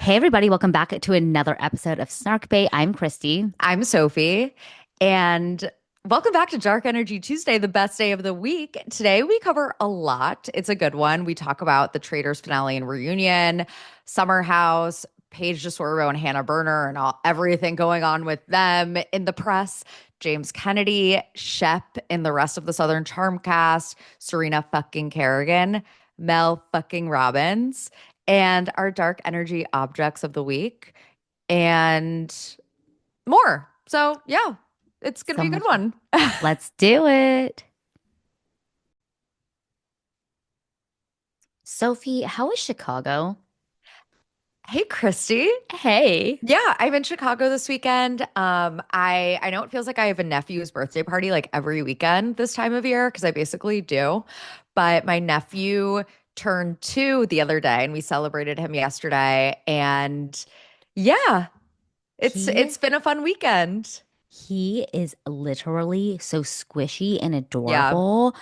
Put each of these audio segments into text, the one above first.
Hey everybody, welcome back to another episode of Snark Bait. I'm Christy. I'm Sophie, and welcome back to Dark Energy Tuesday, the best day of the week. Today we cover a lot. It's a good one. We talk about the Traitors finale and reunion, Summer House, Paige DeSorbo and Hannah Berner, and everything going on with them in the press. James Kennedy, Shep, and the rest of the Southern Charm cast, Serena fucking Kerrigan, Mel fucking Robbins, and our dark energy objects of the week. And more. So yeah, it's gonna So be a good much. one. Let's do it. Sophie, how was Chicago? Hey, Christy. Hey. Yeah, I'm in Chicago this weekend. I know it feels like I have a nephew's birthday party like every weekend this time of year because I basically do. But my nephew turned 2 the other day and we celebrated him yesterday. And yeah, He it's been a fun weekend. he is literally so squishy and Yeah. adorable.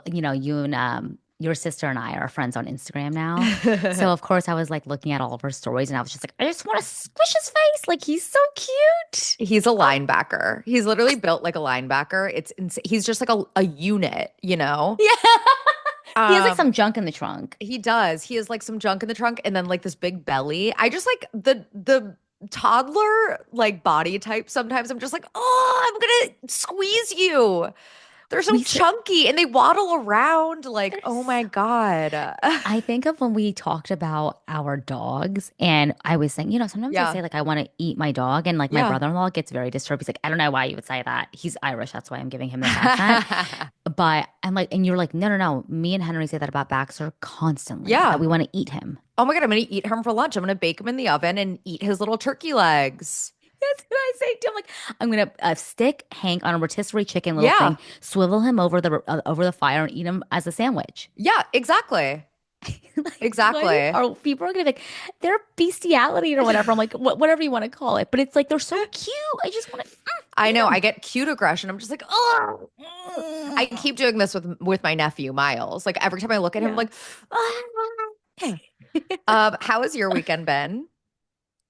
You and your sister and I are friends on Instagram now. So of course I was like looking at all of her stories and I was just like, I just want to squish his face. Like he's so cute. He's a linebacker. He's literally built like a linebacker. He's just like a unit, you know? Yeah. He has like Um, some junk in the trunk. he does. He has like some junk in the trunk and then like this big belly. I just like the toddler like body type. Sometimes I'm just like, oh, I'm gonna squeeze you. They're so We s- chunky and they waddle around. Like, They're oh my so God. I think of when we talked about our dogs, and I was saying, sometimes I Yeah. say, like, I want to eat my dog, and like my Yeah. brother-in-law gets very disturbed. He's like, I don't know why you would say that. He's Irish. That's why I'm giving him this accent. But I'm like, and you're like, no, no, no. Me and Henry say that about Baxter constantly, that Yeah. we want to eat him. Oh my God, I'm gonna eat him for lunch. I'm gonna bake him in the oven and eat his little turkey legs. That's what I say too. I'm like, I'm gonna stick Hank on a rotisserie chicken little Yeah. thing, swivel him over the fire, and eat him as a sandwich. Yeah, exactly. Like, what Exactly. are people are gonna be like, they're bestiality or whatever. I'm like, whatever you want to call it, but it's like they're so cute. I just want to I eat know. I them. get cute aggression. I'm just like, oh. I keep doing this with my nephew Miles. Like every time I look at him, I'm Yeah. like, ah. How has your weekend been?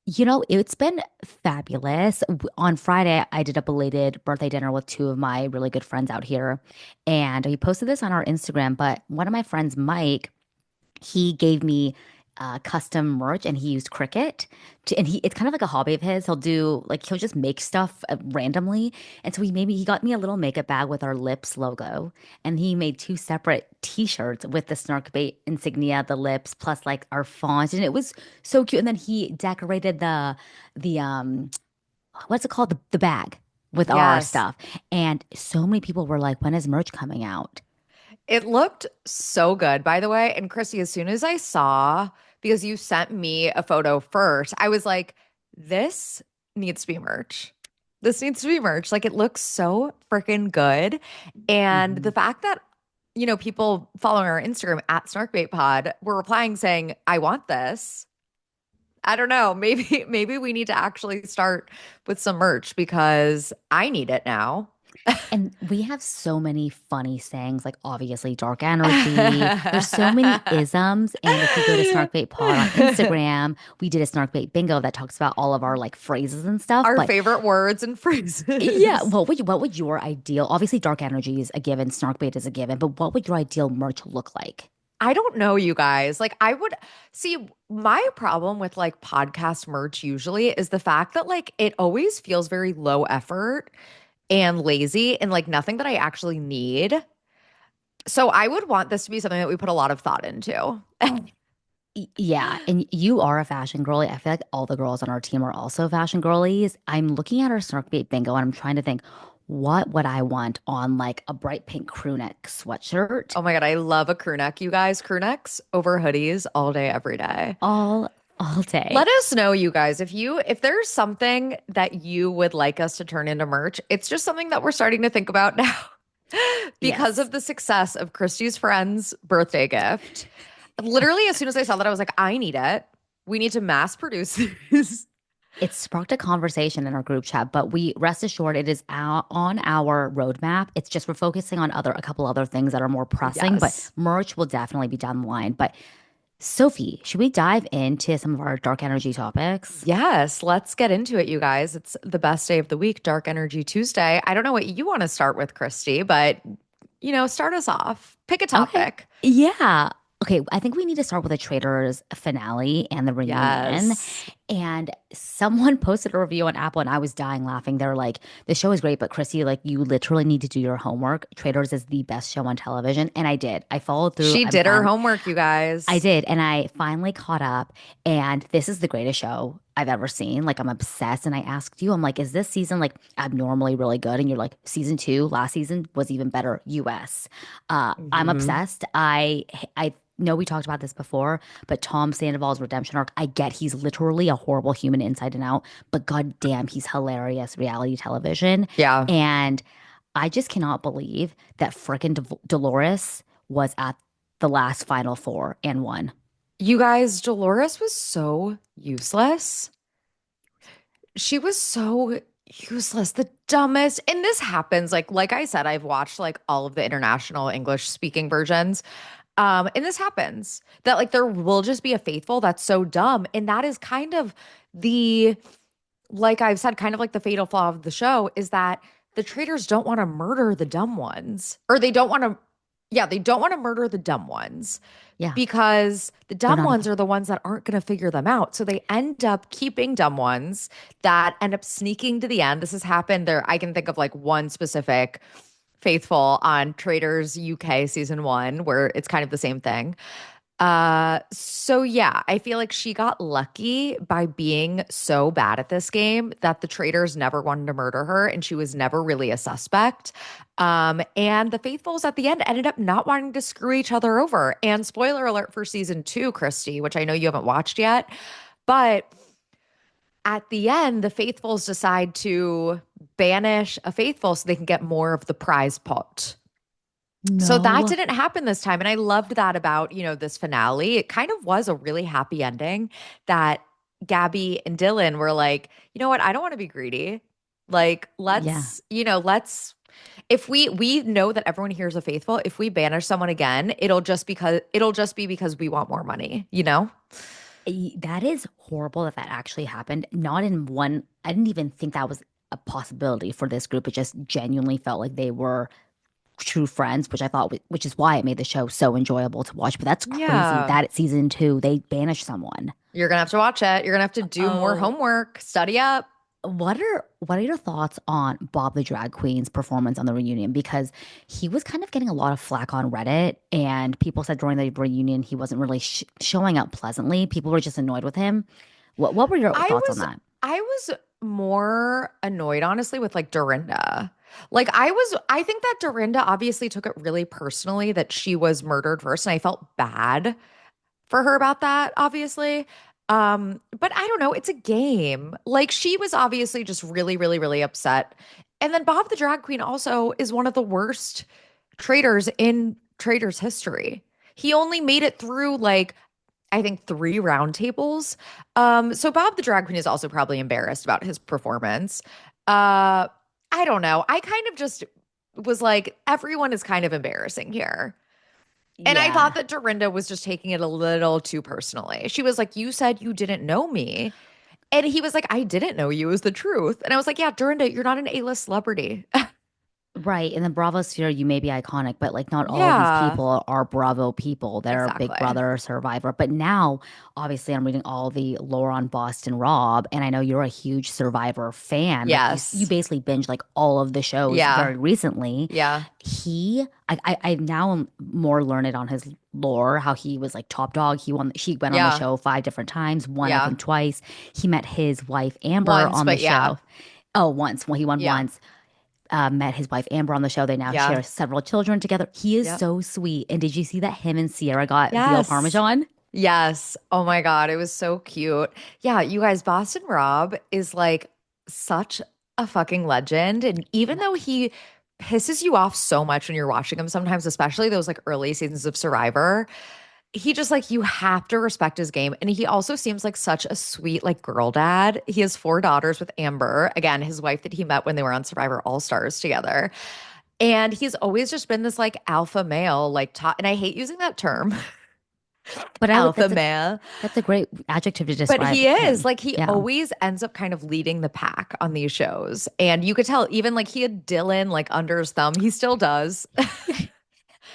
It's been fabulous. On Friday, I did a belated birthday dinner with two of my really good friends out here. And we posted this on our Instagram, but one of my friends, Mike, he gave me custom merch and he used Cricut and it's kind of like a hobby of his. He'll just make stuff randomly. And so he got me a little makeup bag with our lips logo and he made two separate t-shirts with the snark bait insignia, the lips plus like our font. And it was so cute. And then he decorated the what's it called? The bag with all our Yes. stuff. And so many people were like, when is merch coming out? It looked so good, by the way. And Chrissy, as soon as I saw, because you sent me a photo first, I was like, this needs to be merch. This needs to be merch. Like it looks so freaking good. And the Mhm. fact that, people following our Instagram at SnarkBaitPod were replying saying, I want this. I don't know. Maybe we need to actually start with some merch because I need it now. And we have so many funny sayings, like obviously dark energy. There's so many isms. And if you go to Snarkbait Pod on Instagram, we did a Snarkbait bingo that talks about all of our like phrases and stuff. Our But favorite words and yeah, phrases. what would your ideal, obviously dark energy is a given, Snarkbait is a given, but what would your ideal merch look like? I don't know, you guys. Like, I would see my problem with like podcast merch usually is the fact that like it always feels very low effort and lazy and like nothing that I actually need. So I would want this to be something that we put a lot of thought into. Yeah, and you are a fashion girly. I feel like all the girls on our team are also fashion girlies. I'm looking at our Snarkbait bingo and I'm trying to think, what would I want on like a bright pink crew neck sweatshirt Oh my God, I love a crew neck, you guys. Crew necks over hoodies all day, every day. all day. Let us know, you guys, if there's something that you would like us to turn into merch. It's just something that we're starting to think about now because Yes. of the success of Christy's friend's birthday gift. Literally, as soon as I saw that, I was like, I need it. We need to mass produce this. It sparked a conversation in our group chat, but we rest assured it is on our roadmap. It's just we're focusing on a couple other things that are more pressing, but Yes. merch will definitely be down the line. But Sophie, should we dive into some of our dark energy topics? Yes, let's get into it, you guys. It's the best day of the week, Dark Energy Tuesday. I don't know what you want to start with, Christy, but start us off. Pick a Okay. topic. Yeah. Okay, I think we need to start with the Traitors finale and the reunion. Yes. And someone posted a review on Apple and I was dying laughing. They're like, the show is great, but Chrissy, like, you literally need to do your homework. Traitors is the best show on television. And I did. I followed through. She did her homework, you I guys. did, and I finally caught up, and this is the greatest show I've ever seen. Like, I'm obsessed, and I asked you, I'm like, is this season like abnormally really good? And you're like, season two, last season was even better, US. I'm Hmm. obsessed. I know we talked about this before, but Tom Sandoval's redemption arc, I get he's literally a horrible human inside and out, but god damn, he's hilarious reality television. Yeah. And I just cannot believe that frickin' Dolores was at the last Final Four and won. You guys, Dolores was so useless. She was so useless, the dumbest. And this happens, like I said, I've watched like all of the international English speaking versions. And this happens that like there will just be a faithful that's so dumb. And that is kind of the, like I've said, kind of like the fatal flaw of the show is that the traitors don't want to murder the dumb ones. Or they don't want to, yeah, they don't want to murder the dumb ones Yeah, because the they're dumb not ones about. are the ones that aren't going to figure them out. So they end up keeping dumb ones that end up sneaking to the end. This has happened there. I can think of like one specific faithful on Traitors UK season one, where it's kind of the same thing. So yeah, I feel like she got lucky by being so bad at this game that the traitors never wanted to murder her and she was never really a suspect. And the faithfuls at the end ended up not wanting to screw each other over. And spoiler alert for season two, Christy, which I know you haven't watched yet, but at the end, the faithfuls decide to banish a faithful so they can get more of the prize pot. So that No. didn't happen this time. And I loved that about, this finale. It kind of was a really happy ending that Gabby and Dylan were like, you know what? I don't want to be greedy. Like, Yeah. let's if we know that everyone here is a faithful, if we banish someone again, it'll just be because we want more money, you know? That is horrible that that actually happened. Not in one, I didn't even think that was a possibility for this group. It just genuinely felt like they were true friends, which I thought, which is why it made the show so enjoyable to watch. But that's crazy Yeah. that at season two, they banished someone. You're gonna have to watch it. You're gonna have to do more Oh, homework, study up. what are your thoughts on Bob the drag queen's performance on the reunion? Because he was kind of getting a lot of flack on Reddit, and people said during the reunion he wasn't really showing up pleasantly. People were just annoyed with him. What were your I thoughts on was that? I was more annoyed, honestly, with like Dorinda. I think that Dorinda obviously took it really personally that she was murdered first, and I felt bad for her about that, obviously. But I don't know, it's a game. Like she was obviously just really, really, really upset. And then Bob the drag queen also is one of the worst traitors in traitors history. He only made it through like I think three round tables. So Bob the drag queen is also probably embarrassed about his performance. Uh, I don't know. I kind of just was like, everyone is kind of embarrassing here. And I thought Yeah. that Dorinda was just taking it a little too personally. She was like, you said you didn't know me. And he was like, I didn't know you is the truth. And I was like, yeah, Dorinda, you're not an A-list celebrity. Right. In the Bravo sphere, you may be iconic, but like not all of these Yeah, people are Bravo people. They're Big exactly. Brother, Survivor. But now, obviously, I'm reading all the lore on Boston Rob, and I know you're a huge Survivor fan. Like you Yes. basically binge like all of the shows Yeah. very recently. Yeah. I now am more learned on his lore, how he was like top dog. She went on the Yeah. show five different times, won I Yeah. think twice. He met his wife Amber Once, on the but yeah. show. Oh, once. Well, he won Yeah. once. Met his wife Amber on the show. They now Yeah. share several children together. He is Yep. so sweet. And did you see that him and Sierra got veal Yes. parmesan? Yes. Oh my God. It was so cute. Yeah, you guys, Boston Rob is like such a fucking legend. And even though he pisses you off so much when you're watching him, sometimes, especially those like early seasons of Survivor, he just like you have to respect his game. And he also seems like such a sweet like girl dad. He has four daughters with Amber, again, his wife that he met when they were on Survivor All Stars together. And he's always just been this like alpha male, like top, and I hate using that term But Alpha male. that's a great adjective to But describe he is him. like, he Yeah. always ends up kind of leading the pack on these shows. And you could tell, even like he had Dylan like under his thumb. He still does. I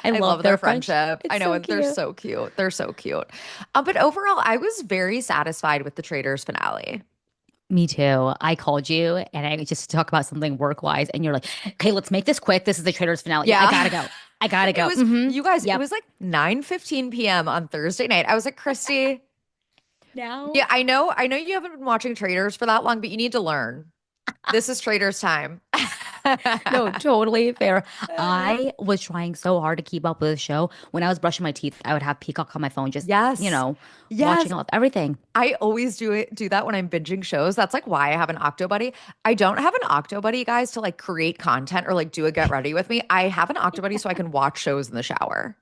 I love love their their friendship. friendship. I It's know so they're cute. so cute. They're so cute. But overall, I was very satisfied with the Traitors finale. Me too. I called you and I just to talk about something work wise, and you're like, okay, let's make this quick. This is the Traitors finale. Yeah, I gotta Yeah. go. I gotta It go. was, you guys, it Yep. was like 9:15 p.m. on Thursday night. I was like, Christy, Now. yeah, I know you haven't been watching Traitors for that long, but you need to learn. This is Traitors time. No, totally fair. I was trying so hard to keep up with the show. When I was brushing my teeth, I would have Peacock on my phone, just, Yes. watching Yes. all everything. I always do that when I'm binging shows. That's like why I have an Octo Buddy. I don't have an Octo Buddy, guys, to like create content or like do a get ready with me. I have an Octo Buddy so I can watch shows in the shower.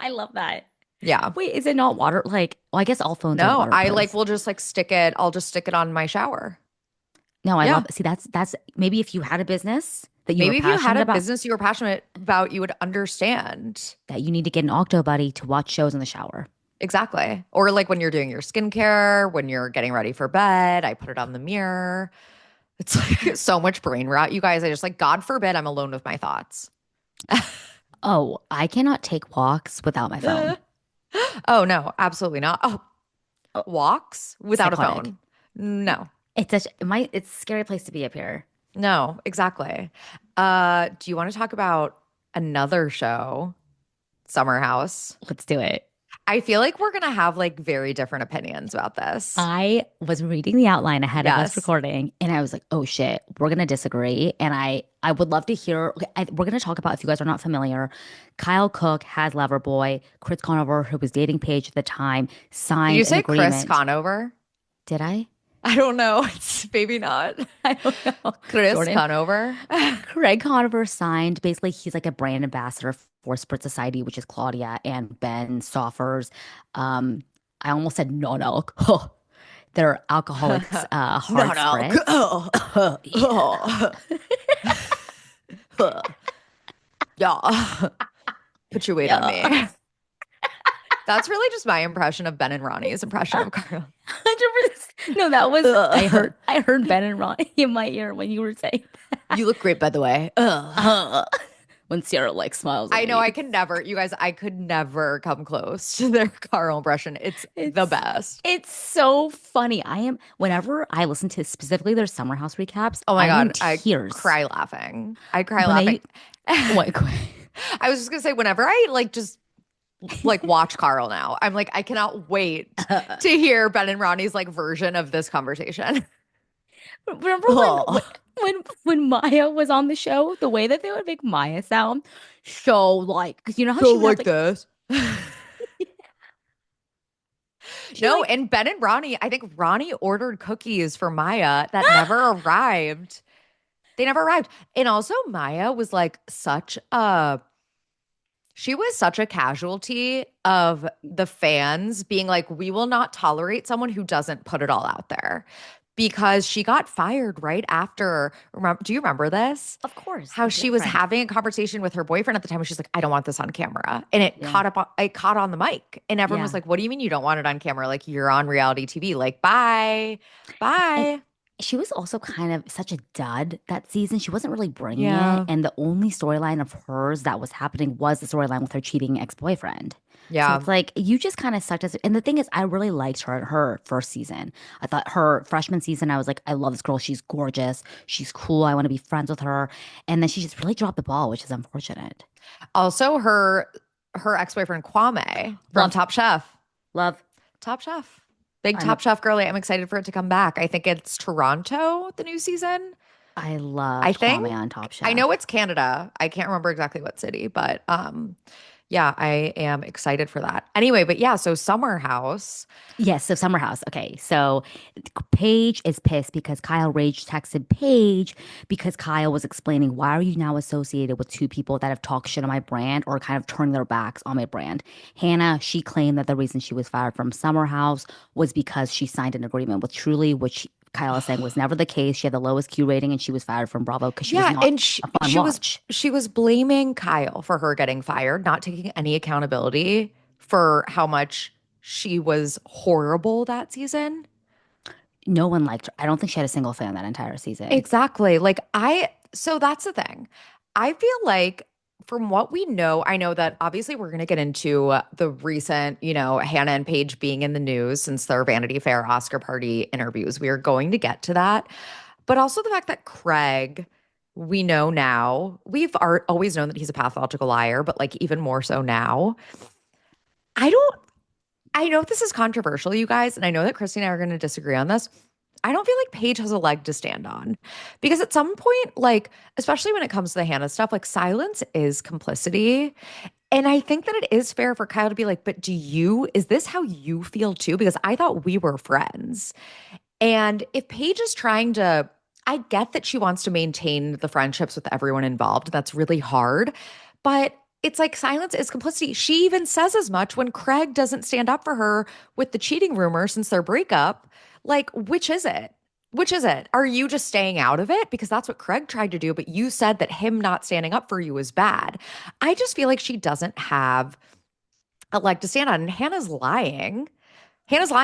I love that. Yeah. Wait, is it not water? Like, well, I guess all phones are No, I like waterproof. will just like stick it. I'll just stick it on my shower. No, I Yeah. love. See, that's maybe if you had a business that you were Maybe if you had passionate a about, business you were passionate about, you would understand. that you need to get an Octo Buddy to watch shows in the shower. Exactly. Or like when you're doing your skincare, when you're getting ready for bed, I put it on the mirror. It's like so much brain rot. You guys, I just like, God forbid I'm alone with my thoughts. Oh, I cannot take walks without my phone. Oh, no, absolutely not. Oh, Oh, walks without a psychotic. phone. No, It's a scary place to be up here. no, exactly. Do you want to talk about another show, Summer House? Let's do it. I feel like we're gonna have like very different opinions about this. I was reading the outline ahead of us Yes. recording, and I was like, "Oh shit, we're gonna disagree." And I would love to hear. Okay, we're gonna talk about, if you guys are not familiar, Kyle Cook has Loverboy. Chris Conover, who was dating Paige at the time, Did you signed an say Chris agreement. Conover? Did I? I don't know. It's maybe not. I don't know. Chris Jordan. Conover. Craig Conover signed. Basically, he's like a brand ambassador for Sprit Society, which is Claudia and Ben Stoffers. Um, I almost said non-alc. They're alcoholics, hard No, no. spritz. Yeah. Oh. Yeah. Put your weight on Yeah. me. That's really just my impression of Ben and Ronnie's impression of Carl. 100%. No, that was I Ugh. heard Ben and Ronnie in my ear when you were saying You look great, by the way. Ugh. uh, when Sarah like smiles at I know me. I can never, you guys, I could never come close to their Carl impression. It's the It's best. it's so funny. I am whenever I listen to specifically their summer house recaps, Oh my I'm in God. I tears. cry laughing. I cry When laughing. they what I was just gonna say, whenever I like just like watch Carl now, I'm like, I cannot wait to hear Ben and Ronnie's like version of this conversation. remember Oh. when Maya was on the show, the way that they would make Maya sound so like, because you know how So she would have like like this. she No, like and Ben and Ronnie, I think Ronnie ordered cookies for Maya that never arrived. They never arrived. And also Maya was like she was such a casualty of the fans being like, we will not tolerate someone who doesn't put it all out there. Because she got fired right after. Do you remember this? of course How her she was boyfriend. having a conversation with her boyfriend at the time, and she's like, I don't want this on camera. And Yeah. it caught on the mic. And everyone was Yeah. like, what do you mean you don't want it on camera? Like, you're on reality TV. Like, bye. And Bye. she was also kind of such a dud that season. She wasn't really bringing it. Yeah. And the only storyline of hers that was happening was the storyline with her cheating ex-boyfriend. So Yeah. it's like you just kind of sucked as. And the thing is, I really liked her first season. I thought her freshman season, I was like, I love this girl. She's gorgeous. She's cool. I want to be friends with her. And then she just really dropped the ball, which is unfortunate. Also, her ex-boyfriend Kwame from Love, Top Chef. love. Top Chef. Big I'm a, Top Chef girly. I'm excited for it to come back. I think it's Toronto, the new season. I I loved Kwame think. on Top I know Chef. it's Canada. I can't remember exactly what city, but yeah, I am excited for that. Anyway, but yeah, so Summer House. Yes, so Summer House. Okay, so Paige is pissed because Kyle Rage texted Paige because Kyle was explaining, why are you now associated with two people that have talked shit on my brand or kind of turned their backs on my brand? Hannah, she claimed that the reason she was fired from Summer House was because she signed an agreement with Truly, which Kyle is saying was never the case. She had the lowest Q rating and she was fired from Bravo because she was Yeah, not and a fun watch. she was blaming Kyle for her getting fired, not taking any accountability for how much she was horrible that season. No one liked her. I don't think she had a single fan that entire season. Exactly. So that's the thing. I feel like from what we know, I know that obviously we're going to get into the recent, Hannah and Paige being in the news since their Vanity Fair Oscar party interviews. We are going to get to that. But also the fact that Craig, we know now, always known that he's a pathological liar, but like even more so now. I don't, I know this is controversial, you guys, and I know that Christy and I are going to disagree on this. I don't feel like Paige has a leg to stand on because at some point, like, especially when it comes to the Hannah stuff, like silence is complicity. And I think that it is fair for Kyle to be like, but is this how you feel too? Because I thought we were friends. And if Paige is trying to, I get that she wants to maintain the friendships with everyone involved. That's really hard. But it's like silence is complicity. She even says as much when Craig doesn't stand up for her with the cheating rumor since their breakup. Like, which is it? Which is it? Are you just staying out of it? Because that's what Craig tried to do, but you said that him not standing up for you is bad. I just feel like she doesn't have a leg to stand on. And Hannah's lying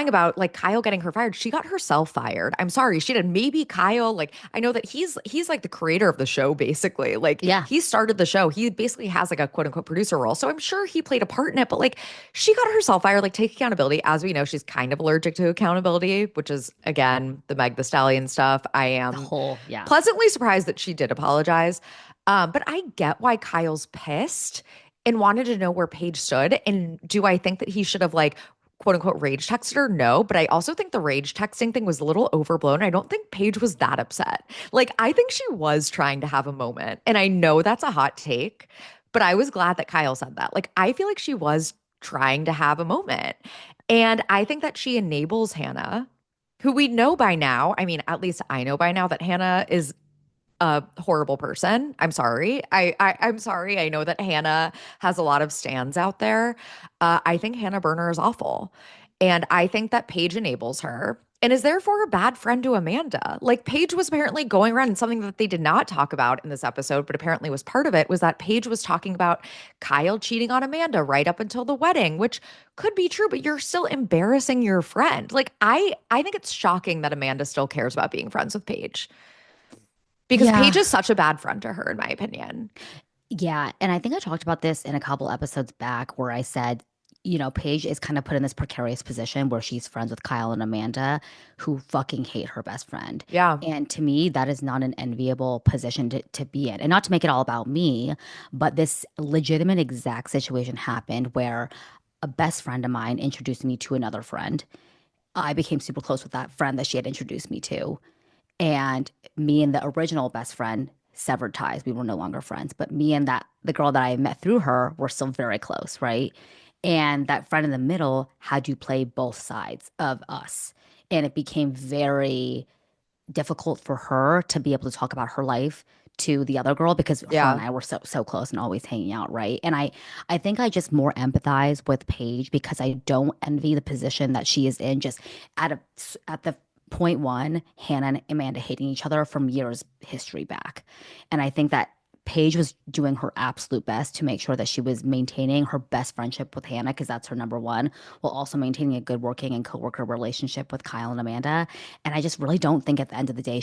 about like Kyle getting her fired. She got herself fired. I'm sorry, she did. Maybe Kyle, like I know that he's like the creator of the show, basically. Like Yeah. he started the show. He basically has like a quote unquote producer role. So I'm sure he played a part in it, but like she got herself fired. Like take accountability. As we know, she's kind of allergic to accountability, which is again the Meg the Stallion stuff. I The am whole, yeah. pleasantly surprised that she did apologize. But I get why Kyle's pissed and wanted to know where Paige stood. And do I think that he should have like quote unquote rage texted her? No, but I also think the rage texting thing was a little overblown. I don't think Paige was that upset. Like, I think she was trying to have a moment. And I know that's a hot take, but I was glad that Kyle said that. Like, I feel like she was trying to have a moment. And I think that she enables Hannah, who we know by now. I mean, at least I know by now that Hannah is a horrible person. I'm sorry. I'm sorry. I know that Hannah has a lot of stands out there. I think Hannah Burner is awful. And I think that Paige enables her and is therefore a bad friend to Amanda. Like Paige was apparently going around and something that they did not talk about in this episode, but apparently was part of it, was that Paige was talking about Kyle cheating on Amanda right up until the wedding, which could be true, but you're still embarrassing your friend. Like I think it's shocking that Amanda still cares about being friends with Paige. Because Paige Yeah. is such a bad friend to her, in my opinion. Yeah. And I think I talked about this in a couple episodes back where I said, Paige is kind of put in this precarious position where she's friends with Kyle and Amanda, who fucking hate her best friend. Yeah. And to me, that is not an enviable position to be in. And not to make it all about me, but this legitimate exact situation happened where a best friend of mine introduced me to another friend. I became super close with that friend that she had introduced me to. And me and the original best friend severed ties. We were no longer friends, but me and the girl that I met through her were still very close, right? And that friend in the middle had to play both sides of us. And it became very difficult for her to be able to talk about her life to the other girl because her and Yeah. I were so close and always hanging out, right? And I think I just more empathize with Paige because I don't envy the position that she is in just at the point one, Hannah and Amanda hating each other from years history back. And I think that Paige was doing her absolute best to make sure that she was maintaining her best friendship with Hannah because that's her number one, while also maintaining a good working and coworker relationship with Kyle and Amanda. And I just really don't think at the end of the day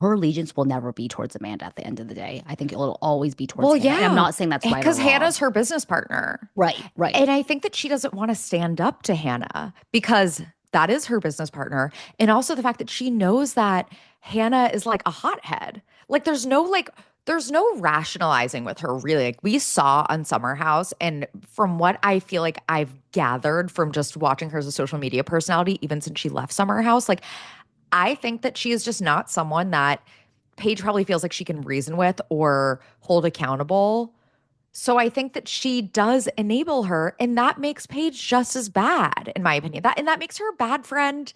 her allegiance will never be towards Amanda at the end of the day. I think it'll always be towards Well, Hannah. And I'm yeah, not saying that's right or because wrong. Hannah's her business partner. Right, right. And I think that she doesn't want to stand up to Hannah because that is her business partner. And also the fact that she knows that Hannah is like a hothead. Like there's no rationalizing with her really. Like we saw on Summer House, and from what I feel like I've gathered from just watching her as a social media personality, even since she left Summer House, like I think that she is just not someone that Paige probably feels like she can reason with or hold accountable. So I think that she does enable her, and that makes Paige just as bad, in my opinion. That makes her a bad friend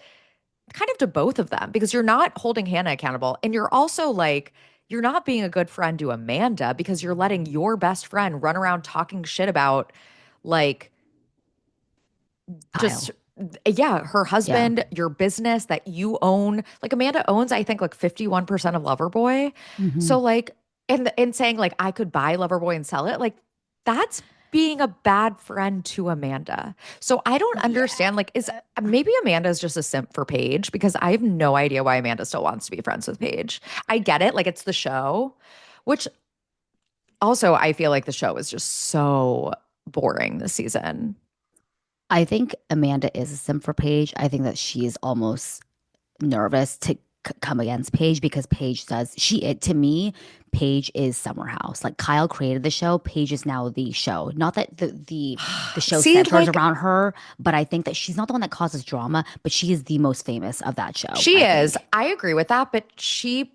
kind of to both of them because you're not holding Hannah accountable. And you're also like, you're not being a good friend to Amanda because you're letting your best friend run around talking shit about like just Kyle. yeah, her Yeah. husband, your business that you own. Like Amanda owns, I think, like 51% of Loverboy. Hmm. So like, and saying like I could buy Loverboy and sell it, like that's being a bad friend to Amanda. So I don't Yeah. understand. Like, is maybe Amanda is just a simp for Paige because I have no idea why Amanda still wants to be friends with Paige. I get it. Like, it's the show, which also I feel like the show is just so boring this season. I think Amanda is a simp for Paige. I think that she's almost nervous to come against Paige because Paige does to me, Paige is Summer House. Like Kyle created the show, Paige is now the show. Not that the show See, centers like, around her, but I think that she's not the one that causes drama, but she is the most famous of that show, she I is. think. I agree with that, but she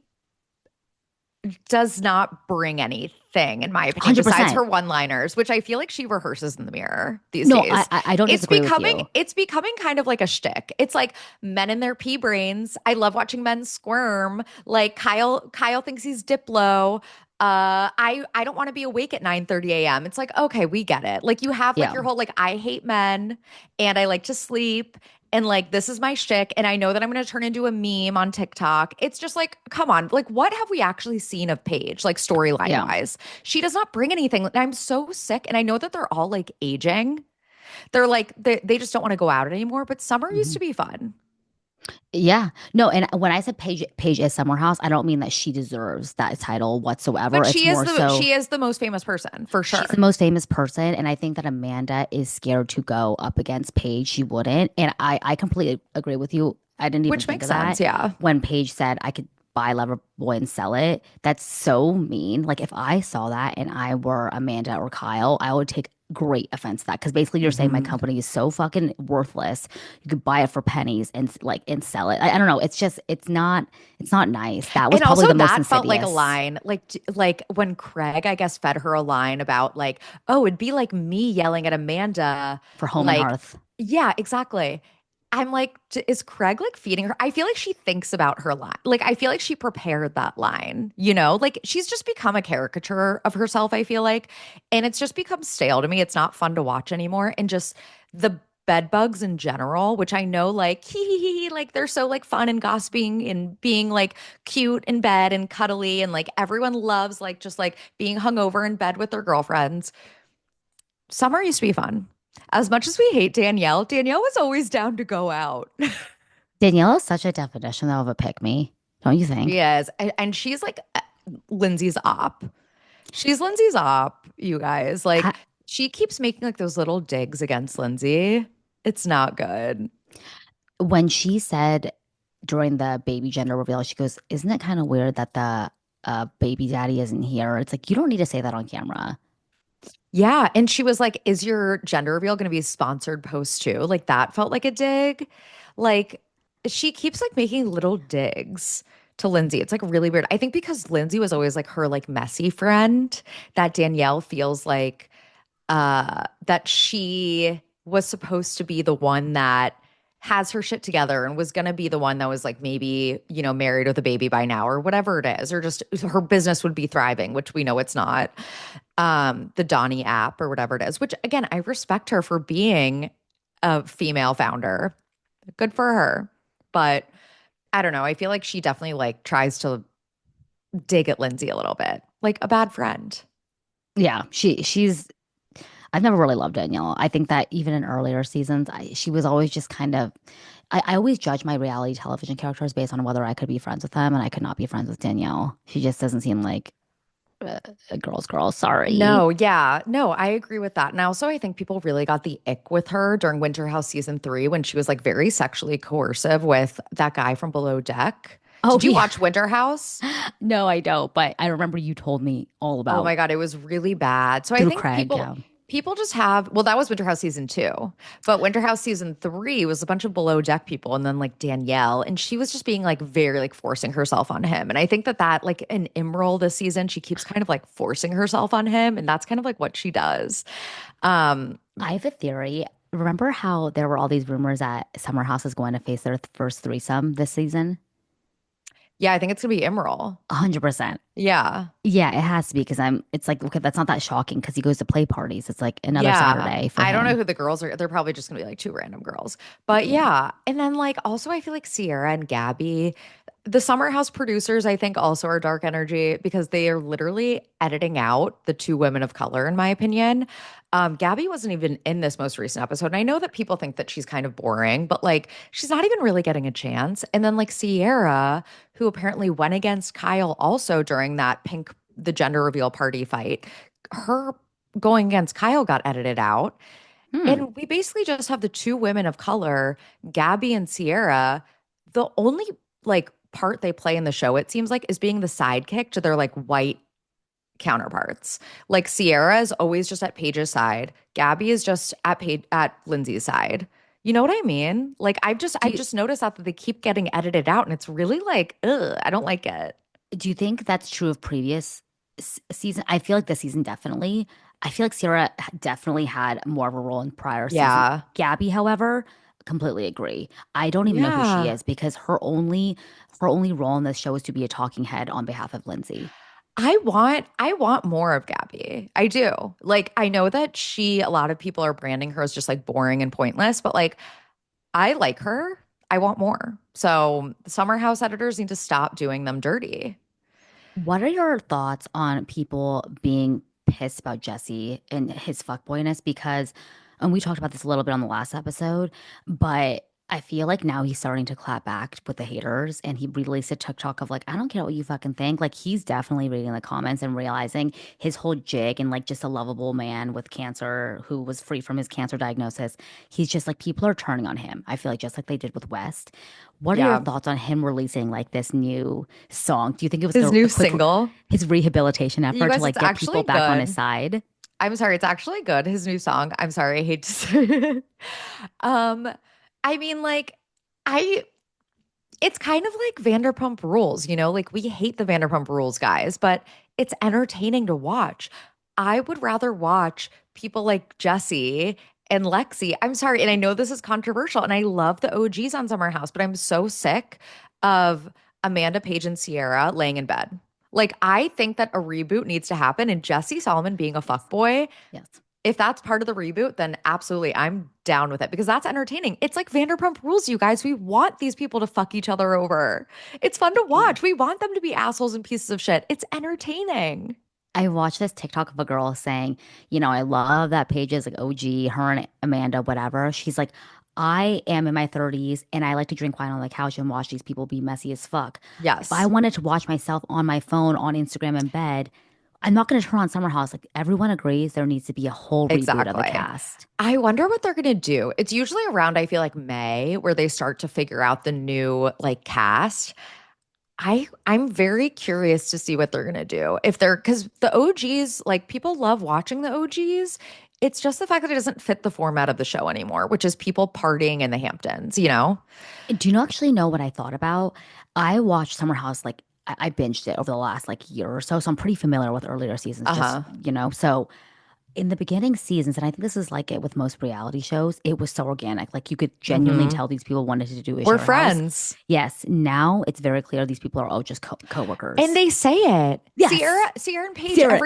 does not bring anything, in my opinion, besides 100%. her one-liners, which I feel like she rehearses in the mirror these No, I days. I I don't disagree with you. It's becoming kind of like a shtick. It's like men in their pea brains. I love watching men squirm. Like Kyle thinks he's Diplo. I don't want to be awake at 9:30 a.m. It's like, okay, we get it. Like you have like Yeah. your whole like I hate men and I like to sleep and like this is my shtick and I know that I'm going to turn into a meme on TikTok. It's just like, come on, like what have we actually seen of Paige, like storyline Yeah. wise? She does not bring anything. And I'm so sick, and I know that they're all like aging. They're like they just don't want to go out anymore. But summer used Mhm. to be fun. Yeah. No, and when I said Paige is Summer House, I don't mean that she deserves that title whatsoever. But It's more so she is the most famous person for she's the sure. most famous person, and I think that Amanda is scared to go up against Paige. She wouldn't, and I completely agree with you. I didn't even Which think makes of sense. that Yeah. when Paige said I could buy Loverboy and sell it. That's so mean. Like if I saw that and I were Amanda or Kyle, I would take great offense to that because basically you're saying my Mhm. company is so fucking worthless. You could buy it for pennies and and sell it. I don't know. It's just it's not nice. That was And probably also the most that felt like a insidious line, like when Craig, I guess, fed her a line about like, oh, it'd be like me yelling at Amanda, for Home and like, Hearth. yeah, exactly. I'm like, is Craig like feeding her? I feel like she thinks about her line. Like, I feel like she prepared that line, you know? Like, she's just become a caricature of herself, I feel like. And it's just become stale to me. It's not fun to watch anymore. And just the bed bugs in general, which I know, like, like they're so like fun and gossiping and being like cute in bed and cuddly. And like everyone loves like just like being hungover in bed with their girlfriends. Summer used to be fun. As much as we hate Danielle, Danielle was always down to go out. Danielle is such a definition though of a pick me, don't you She think? is. And she's like Lindsay's op. She's Lindsay's op, you guys. Like she keeps making like those little digs against Lindsay. It's not good. When she said during the baby gender reveal, she goes, "Isn't it kind of weird that the baby daddy isn't here?" It's like you don't need to say that on camera. Yeah. And she was like, is your gender reveal going to be sponsored post too? Like that felt like a dig. Like she keeps like making little digs to Lindsay. It's like really weird. I think because Lindsay was always like her like messy friend, that Danielle feels like that she was supposed to be the one that has her shit together and was going to be the one that was like maybe, you know, married with a baby by now or whatever it is, or just her business would be thriving, which we know it's not. The Donnie app or whatever it is, which again, I respect her for being a female founder. Good for her. But I don't know. I feel like she definitely like tries to dig at Lindsay a little bit, like a bad friend. Yeah, she's. I've never really loved Danielle. I think that even in earlier seasons, she was always just kind of. I always judge my reality television characters based on whether I could be friends with them, and I could not be friends with Danielle. She just doesn't seem like a girl's girl. Sorry. No, yeah, no, I agree with that. And also, I think people really got the ick with her during Winter House season 3 when she was like very sexually coercive with that guy from Below Deck. Oh Did you yeah. watch Winter House? No, I don't. But I remember you told me all Oh my about God, it was really bad. So I through think Craig. Yeah. people just have, well, that was Winter House season 2, but Winter House season 3 was a bunch of below deck people and then like Danielle, and she was just being like very like forcing herself on him. And I think that like in Emerald this season, she keeps kind of like forcing herself on him, and that's kind of like what she does. Um, I have a theory. Remember how there were all these rumors that Summer House is going to face their first threesome this season? yeah, I think it's gonna be Emerald. 100%. Yeah. Yeah, it has to be because it's like, okay, that's not that shocking because he goes to play parties. It's like another Yeah. Saturday for I don't know him. who the girls are. They're probably just gonna be like two random girls. But Yeah. yeah. And then like also I feel like Sierra and Gabby, the Summer House producers, I think also are dark energy because they are literally editing out the two women of color, in my opinion. Gabby wasn't even in this most recent episode. And I know that people think that she's kind of boring, but like she's not even really getting a chance. And then like Sierra, who apparently went against Kyle also during that the gender reveal party fight, her going against Kyle got edited out. Hmm. And we basically just have the two women of color, Gabby and Sierra. The only like part they play in the show, it seems like, is being the sidekick to their like white counterparts. Like Sierra is always just at Paige's side. Gabby is just at Lindsay's side. You know what I mean? Like Do I've you, just noticed that they keep getting edited out and it's really like, ugh, I don't like it. do you think that's true of previous season? I feel like this season definitely. I feel like Sarah definitely had more of a role in prior season. Yeah. Gabby, however, completely agree. I don't even know who she Yeah. is because her only role in this show is to be a talking head on behalf of Lindsay. I want more of Gabby. I do. Like I know that a lot of people are branding her as just like boring and pointless, but like I like her. I want more. So the Summer House editors need to stop doing them dirty. What are your thoughts on people being pissed about Jesse and his fuckboyness? Because, and we talked about this a little bit on the last episode, but I feel like now he's starting to clap back with the haters and he released a TikTok of like, I don't care what you fucking think. Like, he's definitely reading the comments and realizing his whole jig and like just a lovable man with cancer who was free from his cancer diagnosis. He's just like, people are turning on him. I feel like just like they did with West. What are your Yeah. thoughts on him releasing like this new song? Do you think it was His a new quick single. his rehabilitation You effort to guys, like it's get people actually back on his good. side? I'm sorry, it's actually good. His new song. I'm sorry, I hate to say it. Um, I mean, like, I it's kind of like Vanderpump Rules, like we hate the Vanderpump Rules guys, but it's entertaining to watch. I would rather watch people like Jesse and Lexi. I'm sorry, and I know this is controversial, and I love the OGs on Summer House, but I'm so sick of Amanda Page and Sierra laying in bed. Like, I think that a reboot needs to happen, and Jesse Solomon being a Yes. fuckboy, Yes. if that's part of the reboot, then absolutely, I'm down with it because that's entertaining. It's like Vanderpump Rules, you guys. We want these people to fuck each other over. It's fun to Yeah. watch. We want them to be assholes and pieces of shit. It's entertaining. I watched this TikTok of a girl saying, I love that Paige is like OG, her and Amanda, whatever. She's like, I am in my 30s and I like to drink wine on the couch and watch these people be messy as fuck. If I Yes, wanted to watch myself on my phone, on Instagram in bed, I'm not going to turn on Summer House. Like everyone agrees there needs to be a whole reboot of the exactly. cast. I wonder what they're going to do. It's usually around, I feel like May, where they start to figure out the new like cast. I'm very curious to see what they're gonna do. If they're because the OGs, like people love watching the OGs. It's just the fact that it doesn't fit the format of the show anymore, which is people partying in the Hamptons. Do you actually know what I thought about? I watched Summer House like I binged it over the last like year or so, so I'm pretty familiar with earlier seasons. Just Uh-huh. so in the beginning seasons, and I think this is like it with most reality shows, it was so organic. Like you could genuinely Mm-hmm. tell these people wanted to do a We're share house. friends. Yes, now it's very clear these people are all just And coworkers. they say it. Sierra, Yes, Sierra and Paige, Sarah.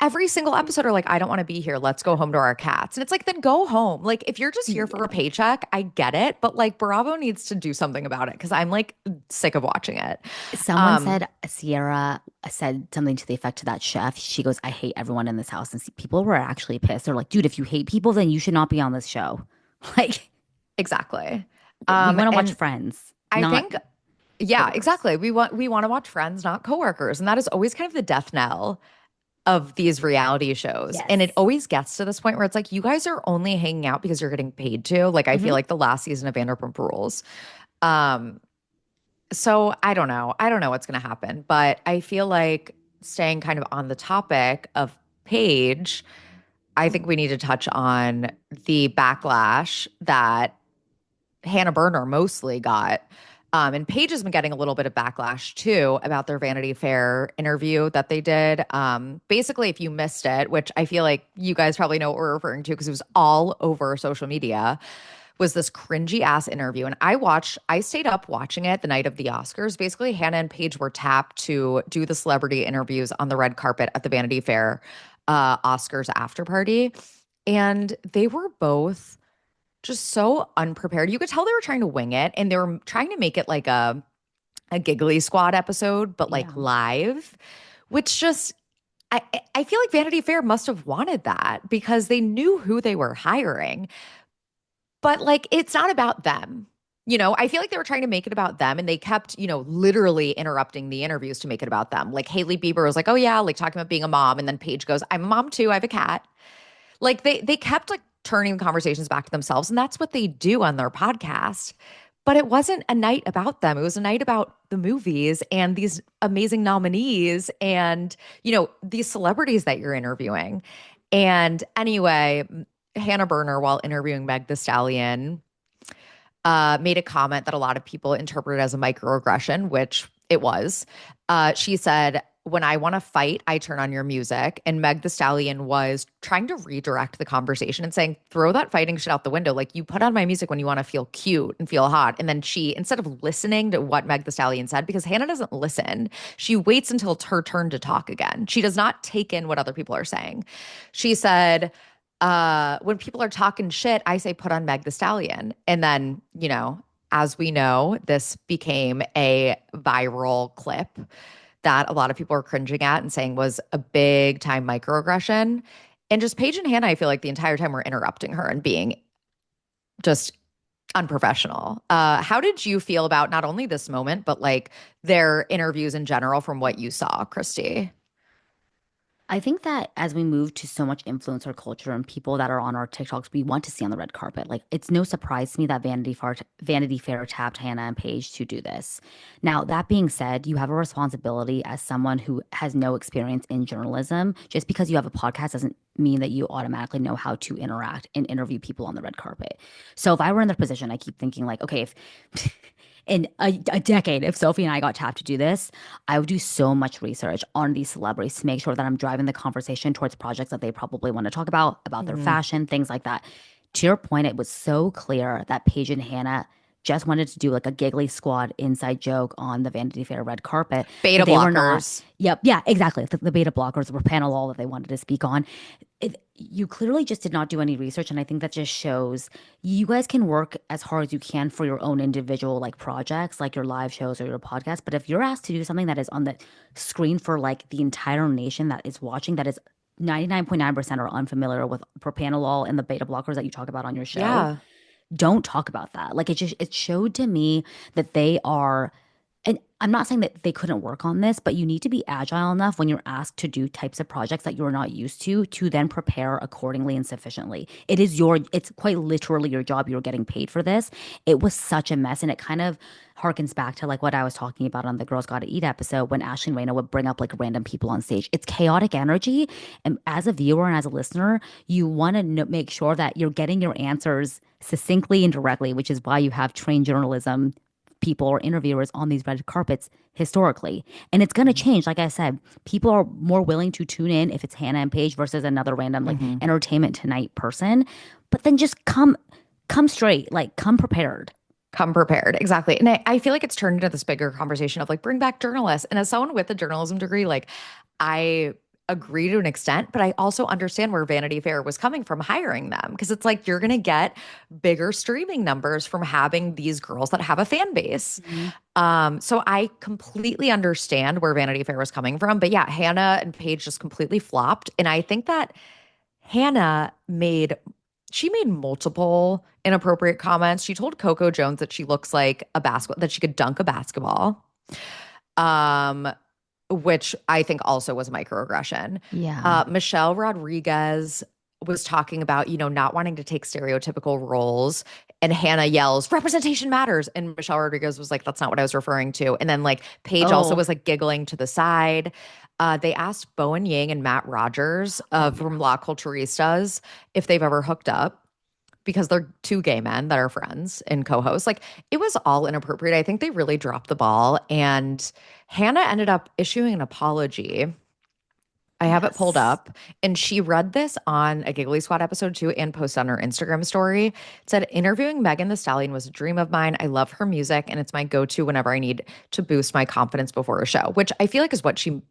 every single episode are like, I don't want to be here. Let's go home to our cats. And it's like, then go home. Like, if you're just here for a paycheck, I get it. But like Bravo needs to do something about it because I'm like sick of watching it. Someone Um, said Sierra said something to the effect to that chef. She goes, "I hate everyone in this house," and people were actually pissed. They're like, "Dude, if you hate people, then you should not be on this show." Like, exactly. we want to watch And Friends, I not think yeah, coworkers. exactly. We want to watch friends, not coworkers. And that is always kind of the death knell of these reality shows. And it Yes. always gets to this point where it's like you guys are only hanging out because you're getting paid to. Like I feel Hmm. like the last season of Vanderpump Rules. Um, so I don't know. I don't know what's gonna happen, but I feel like staying kind of on the topic of Paige, I think we need to touch on the backlash that Hannah Berner mostly got. And Paige has been getting a little bit of backlash too about their Vanity Fair interview that they did. Basically, if you missed it, which I feel like you guys probably know what we're referring to because it was all over social media, was this cringy ass interview. And I stayed up watching it the night of the Oscars. Basically, Hannah and Paige were tapped to do the celebrity interviews on the red carpet at the Vanity Fair Oscars after party. And they were both just so unprepared. You could tell they were trying to wing it and they were trying to make it like a Giggly Squad episode, but like Yeah. live, which just I feel like Vanity Fair must have wanted that because they knew who they were hiring. But like, it's not about them. I feel like they were trying to make it about them and they kept, literally interrupting the interviews to make it about them. Like Hailey Bieber was like, "Oh yeah," like talking about being a mom. And then Paige goes, "I'm a mom too. I have a cat." Like they kept like turning the conversations back to themselves. And that's what they do on their podcast. But it wasn't a night about them. It was a night about the movies and these amazing nominees and, these celebrities that you're interviewing. And anyway, Hannah Berner, while interviewing Meg the Stallion, made a comment that a lot of people interpreted as a microaggression, which it was. She said, "When I want to fight, I turn on your music." And Meg the Stallion was trying to redirect the conversation and saying, "Throw that fighting shit out the window. Like, you put on my music when you want to feel cute and feel hot." And then she, instead of listening to what Meg the Stallion said, because Hannah doesn't listen, she waits until it's her turn to talk again. She does not take in what other people are saying. She said, "When people are talking shit, I say put on Meg the Stallion." And then, as we know, this became a viral clip that a lot of people are cringing at and saying was a big time microaggression. And just Paige and Hannah, I feel like the entire time were interrupting her and being just unprofessional. How did you feel about not only this moment, but like their interviews in general from what you saw, Christy? I think that as we move to so much influencer culture and people that are on our TikToks, we want to see on the red carpet. Like, it's no surprise to me that Vanity Fair tapped Hannah and Paige to do this. Now, that being said, you have a responsibility as someone who has no experience in journalism. Just because you have a podcast doesn't mean that you automatically know how to interact and interview people on the red carpet. So if I were in their position, I keep thinking like, okay, if in a decade, if Sophie and I got tapped to do this, I would do so much research on these celebrities to make sure that I'm driving the conversation towards projects that they probably want to talk about their Mhm. fashion, things like that. To your point, it was so clear that Paige and Hannah just wanted to do like a giggly squad inside joke on the Vanity Fair red carpet. Beta They were not, blockers. yep, yeah, exactly. The beta blockers were panel all that they wanted to speak on. You clearly just did not do any research, and I think that just shows you guys can work as hard as you can for your own individual like projects, like your live shows or your podcast. But if you're asked to do something that is on the screen for like the entire nation that is watching, that is 99.9% are unfamiliar with propanolol and the beta blockers that you talk about on your show, Yeah. don't talk about that. Like it showed to me that they are, and I'm not saying that they couldn't work on this, but you need to be agile enough when you're asked to do types of projects that you're not used to then prepare accordingly and sufficiently. It's quite literally your job. You're getting paid for this. It was such a mess. And it kind of harkens back to like what I was talking about on the Girls Gotta Eat episode when Ashley and Raina would bring up like random people on stage. It's chaotic energy. And as a viewer and as a listener, you want to make sure that you're getting your answers succinctly and directly, which is why you have trained journalism people or interviewers on these red carpets historically. And it's going to change. Like I said, people are more willing to tune in if it's Hannah and Paige versus another random like Mhm. Entertainment Tonight person. But then just come straight, like come prepared. Come prepared. Exactly. And I feel like it's turned into this bigger conversation of like, bring back journalists. And as someone with a journalism degree, like, I agree to an extent, but I also understand where Vanity Fair was coming from hiring them because it's like you're going to get bigger streaming numbers from having these girls that have a fan base. Mhm. So I completely understand where Vanity Fair was coming from. But yeah, Hannah and Paige just completely flopped. And I think that Hannah made multiple inappropriate comments. She told Coco Jones that she looks like a basketball, that she could dunk a basketball. Um, which I think also was a microaggression. Yeah. Michelle Rodriguez was talking about, not wanting to take stereotypical roles. And Hannah yells, "Representation matters." And Michelle Rodriguez was like, "That's not what I was referring to." And then like Paige also Oh, was like giggling to the side. They asked Bowen Yang and Matt Rogers oh from yeah. La Culturistas if they've ever hooked up because they're two gay men that are friends and co-hosts. Like it was all inappropriate. I think they really dropped the ball. And Hannah ended up issuing an apology. I have it pulled Yes. up. And she read this on a Giggly Squad episode too and posted on her Instagram story. It said, "Interviewing Megan the Stallion was a dream of mine. I love her music and it's my go-to whenever I need to boost my confidence before a show," which I feel like is what she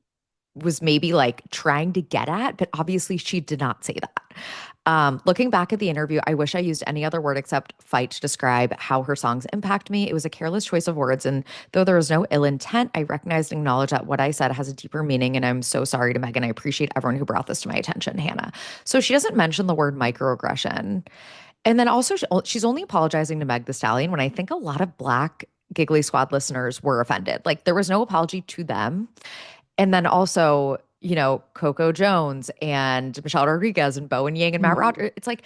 was maybe like trying to get at, but obviously she did not say that. Looking back at the interview, I wish I used any other word except fight to describe how her songs impact me. It was a careless choice of words. And though there was no ill intent, I recognize and acknowledge that what I said has a deeper meaning. And I'm so sorry to Megan. I appreciate everyone who brought this to my attention, Hannah. So she doesn't mention the word microaggression. And then also, she's only apologizing to Meg the Stallion when I think a lot of Black Giggly Squad listeners were offended. Like there was no apology to them. And then also, Coco Jones and Michelle Rodriguez and Bowen Yang and Matt Mm, Rogers. It's like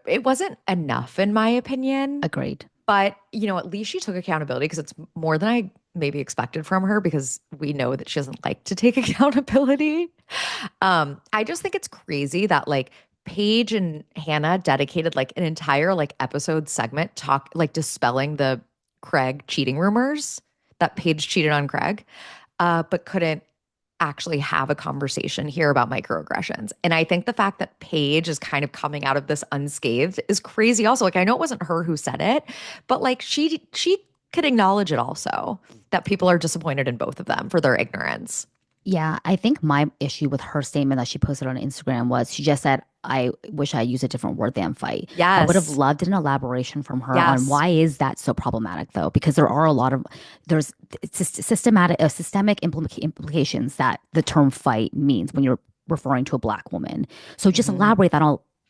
it wasn't enough, in my opinion. agreed. But, at least she took accountability because it's more than I maybe expected from her because we know that she doesn't like to take accountability. I just think it's crazy that like Paige and Hannah dedicated like an entire like episode segment dispelling the Craig cheating rumors that Paige cheated on Craig, but couldn't actually have a conversation here about microaggressions. And I think the fact that Paige is kind of coming out of this unscathed is crazy also. Like I know it wasn't her who said it, but like she could acknowledge it also that people are disappointed in both of them for their ignorance. Yeah, I think my issue with her statement that she posted on Instagram was she just said, I wish I used a different word than fight. I would have Yes. loved an elaboration from her on Yes. why is that so problematic though? Because there are a lot of there's systemic implications that the term fight means when you're referring to a black woman. So just Mhm. elaborate that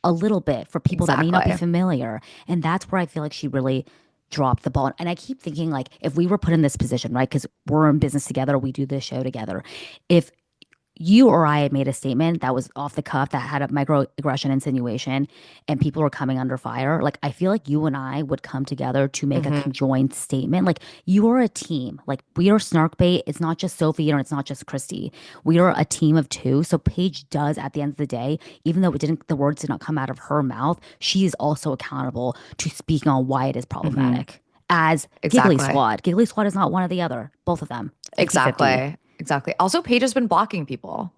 a little bit for people that may not be Exactly. familiar. And that's where I feel like she really dropped the ball. And I keep thinking like if we were put in this position, right? Because we're in business together, we do this show together. If you or I had made a statement that was off the cuff that had a microaggression insinuation and people were coming under fire, like I feel like you and I would come together to make a Hmm. conjoined statement. Like you are a team. Like we are snark bait. It's not just Sophie or it's not just Christy. We are a team of two. So Paige does at the end of the day, even though the words did not come out of her mouth, she is also accountable to speaking on why it is Hmm. problematic. As Giggly Exactly. Squad. Giggly Squad is not one or the other. Both of them. 50-50. Exactly. Exactly. Also, Paige has been blocking people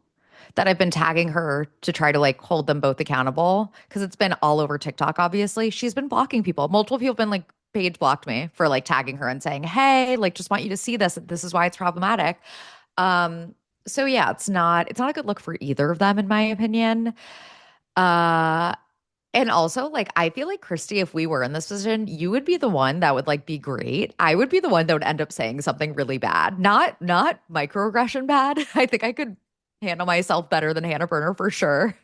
that I've been tagging her to try to like hold them both accountable because it's been all over TikTok, obviously. She's been blocking people. Multiple people have been like, Paige blocked me for like tagging her and saying, hey, like just want you to see this. This is why it's problematic. Um, so yeah, it's not a good look for either of them, in my opinion. Uh and also, like, I feel like Christy, if we were in this position, you would be the one that would like be great. I would be the one that would end up saying something really bad. Not microaggression bad. I think I could handle myself better than Hannah Burner for sure.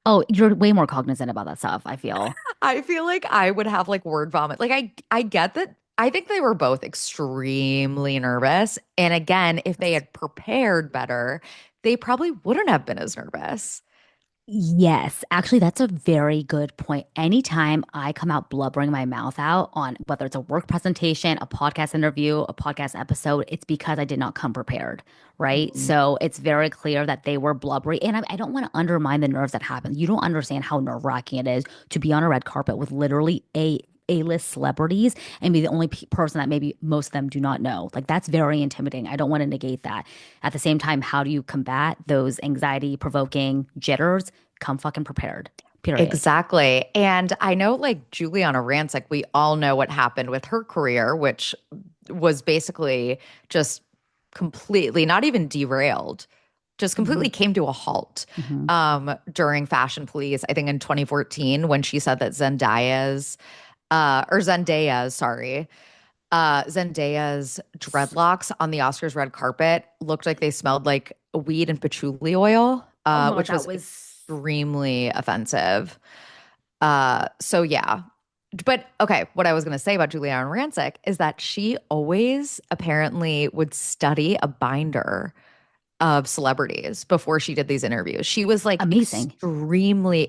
Oh, you're way more cognizant about that stuff, I feel. I feel like I would have like word vomit. Like I get that. I think they were both extremely nervous. And again, if they had prepared better, they probably wouldn't have been as nervous. Yes, actually, that's a very good point. Anytime I come out blubbering my mouth out on whether it's a work presentation, a podcast interview, a podcast episode, it's because I did not come prepared, right? Mhm. So it's very clear that they were blubbery. And I don't want to undermine the nerves that happen. You don't understand how nerve-wracking it is to be on a red carpet with literally A-list celebrities and be the only person that maybe most of them do not know. Like that's very intimidating. I don't want to negate that. At the same time, how do you combat those anxiety provoking jitters? Come fucking prepared. Period. Exactly. And I know like Juliana Rancic, we all know what happened with her career, which was basically just completely not even derailed, just Hmm. completely came to a halt Hmm. during Fashion Police, I think in 2014, when she said that Zendaya's, sorry, Zendaya's dreadlocks on the Oscars red carpet looked like they smelled like weed and patchouli oil, Oh my God, which that was was extremely offensive. So yeah. But okay, what I was going to say about Juliana Rancic is that she always apparently would study a binder of celebrities before she did these interviews. She was like amazing.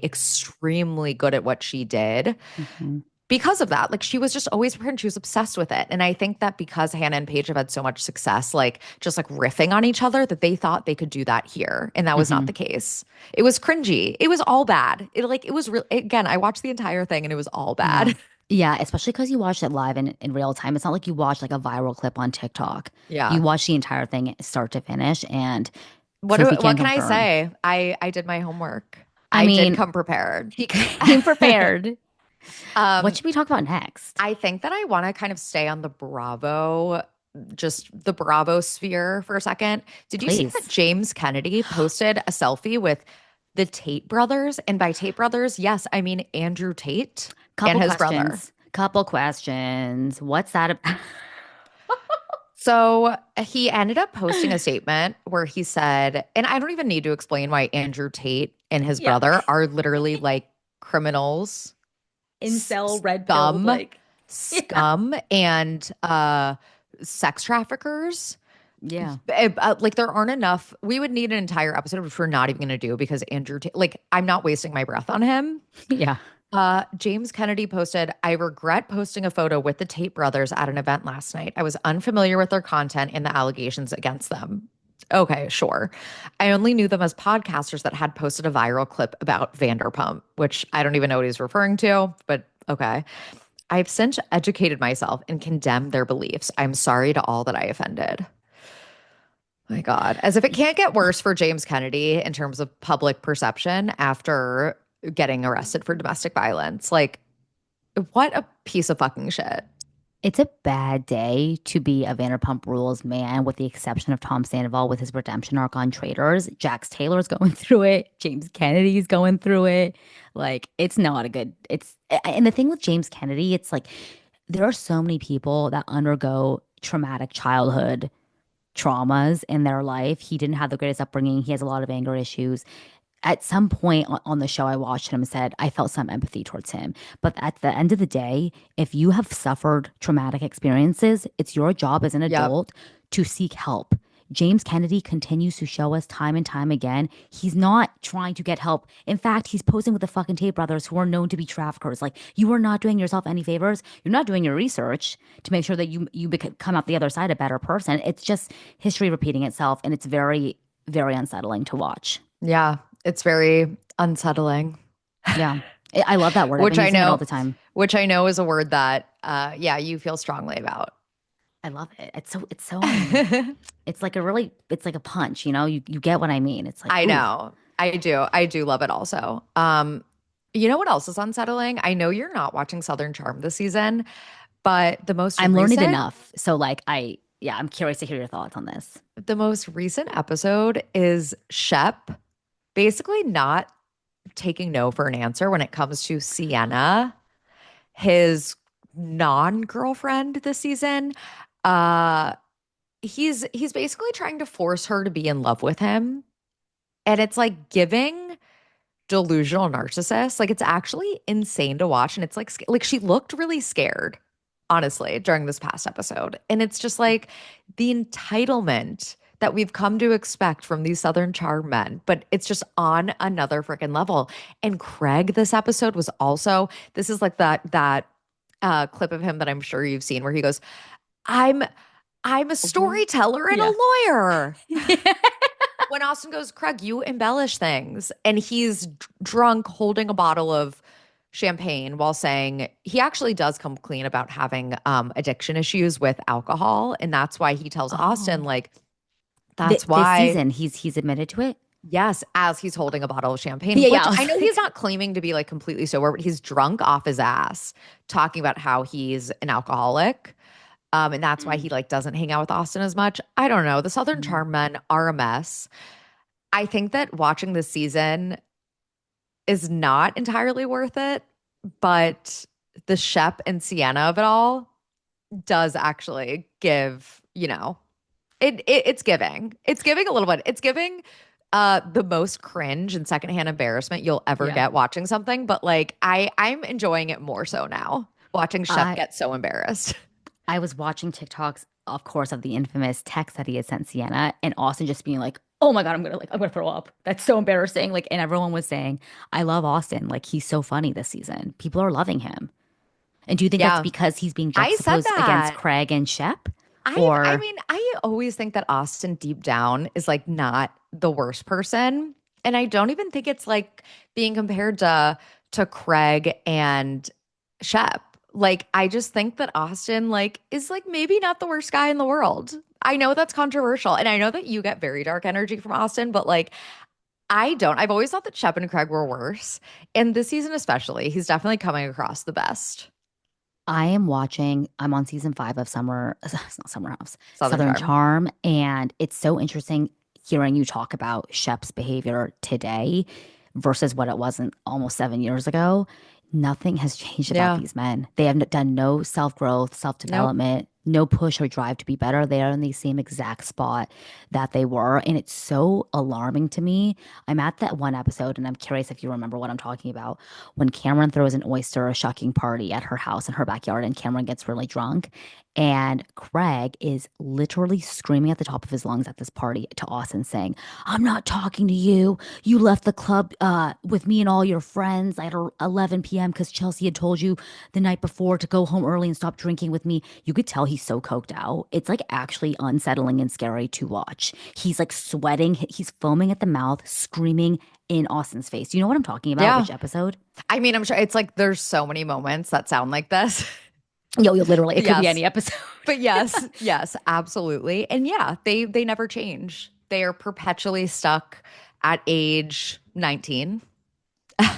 extremely good at what she did Hmm. because of that. Like she was just always prepared. She was obsessed with it. And I think that because Hannah and Paige have had so much success, like just like riffing on each other, that they thought they could do that here. And that was not Hmm. the case. It was cringy. It was all bad. It was real. Again, I watched the entire thing and it was all Yeah. bad. Yeah, especially because you watched it live in real time. It's not like you watched like a viral clip on TikTok. You Yeah. watched the entire thing start to finish, and Sophie What can can I confirm. say? I did my homework. I I did mean, come prepared. she came prepared. What Um, should we talk about next? I think that I want to kind of stay on the Bravo. just the Bravo sphere for a second. Did you see that Please. James Kennedy posted a selfie with the Tate brothers? And by Tate brothers, yes, I mean Andrew Tate and Couple his brother. questions. Couple questions. What's that about? So he ended up posting a statement where he said, and I don't even need to explain why Andrew Tate and his Yeah. brother are literally like criminals, Incel, red pilled, scum, like, yeah. scum, and sex traffickers. Yeah. Like there aren't enough. We would need an entire episode, which we're not even going to do because Andrew, like I'm not wasting my breath on him. Yeah. James Kennedy posted, I regret posting a photo with the Tate brothers at an event last night. I was unfamiliar with their content and the allegations against them. Okay, sure. I only knew them as podcasters that had posted a viral clip about Vanderpump, which I don't even know what he's referring to, but okay. I've since educated myself and condemned their beliefs. I'm sorry to all that I offended. My God. As if it can't get worse for James Kennedy in terms of public perception after getting arrested for domestic violence. Like, what a piece of fucking shit. It's a bad day to be a Vanderpump Rules man, with the exception of Tom Sandoval with his redemption arc on Traitors. Jax Taylor's going through it. James Kennedy's going through it. Like, it's not a good, and the thing with James Kennedy, it's like, there are so many people that undergo traumatic childhood traumas in their life. He didn't have the greatest upbringing. He has a lot of anger issues. At some point on the show, I watched him and said, I felt some empathy towards him. But at the end of the day, if you have suffered traumatic experiences, it's your job as an Yep. adult to seek help. James Kennedy continues to show us time and time again, he's not trying to get help. In fact, he's posing with the fucking Tate brothers who are known to be traffickers. Like, you are not doing yourself any favors. You're not doing your research to make sure that come out the other side a better person. It's just history repeating itself, and it's very, very unsettling to watch. Yeah. It's very unsettling, Yeah. I love that word. I've which been I using it all know, the time. which I know is a word that, yeah, you feel strongly about. I love it. It's like it's like a punch, you get what I mean. It's like, I ooh, know. I do. I do love it also. You know what else is unsettling? I know you're not watching Southern Charm this season, but I'm learning enough. So like, yeah, I'm curious to hear your thoughts on this. the most recent episode is Shep basically not taking no for an answer when it comes to Sienna, his non-girlfriend this season. Uh he's basically trying to force her to be in love with him. And it's like giving delusional narcissist. Like it's actually insane to watch. And it's like she looked really scared, honestly, during this past episode. And it's just like the entitlement that we've come to expect from these Southern Charm men, but it's just on another freaking level. And Craig, this episode was also, this is like that clip of him that I'm sure you've seen where he goes, I'm I'm a Mhm. storyteller and a Yeah. lawyer. When Austin goes, Craig, you embellish things. And he's drunk holding a bottle of champagne while saying he actually does come clean about having addiction issues with alcohol. And that's why he tells Austin, Oh, like, that's this why, season he's admitted to it. yes, as he's holding a bottle of champagne, Yeah, yeah. which I I was know he's like, not claiming to be like completely sober, but he's drunk off his ass talking about how he's an alcoholic. And that's why mm, he like doesn't hang out with Austin as much. I don't know. The Southern mm. Charm men are a mess. I think that watching this season is not entirely worth it, but the Shep and Sienna of it all does actually give, it's giving. It's giving a little bit. It's giving the most cringe and secondhand embarrassment you'll ever Yeah. get watching something, but like I'm enjoying it more so now. Watching Shep I get so embarrassed. I was watching TikToks, of course, of the infamous text that he had sent Sienna, and Austin just being like, "Oh my God, I'm gonna throw up. That's so embarrassing." Like, and everyone was saying, "I love Austin. Like, he's so funny this season. People are loving him." And do you think that's Yeah. because he's being I said juxtaposed against that. Craig and Shep? I Or mean, I always think that Austin deep down is like not the worst person. And I don't even think it's like being compared to Craig and Shep. Like I just think that Austin like is like maybe not the worst guy in the world. I know that's controversial and I know that you get very dark energy from Austin, but like I don't. I've always thought that Shep and Craig were worse. And this season especially, he's definitely coming across the best. I am watching, I'm on season 5 of it's not Summer House, Southern Southern Charm. Charm. And it's so interesting hearing you talk about Shep's behavior today versus what it was in almost 7 years ago. Nothing has changed about Yeah. these men. They have done no self-growth, Nope. self-development, no push or drive to be better. They are in the same exact spot that they were. And it's so alarming to me. I'm at that one episode and I'm curious if you remember what I'm talking about when Cameron throws an oyster shucking party at her house in her backyard and Cameron gets really drunk. And Craig is literally screaming at the top of his lungs at this party to Austin, saying, I'm not talking to you. You left the club with me and all your friends at 11 p.m. because Chelsea had told you the night before to go home early and stop drinking with me. You could tell he's so coked out. It's like actually unsettling and scary to watch. He's like sweating, he's foaming at the mouth, screaming in Austin's face. You know what I'm talking about? Yeah. Which episode? I mean, I'm sure it's like there's so many moments that sound like this. Yo, literally, it could be Yes. any episode. But yes, yes, absolutely. And yeah, they never change. They are perpetually stuck at age 19.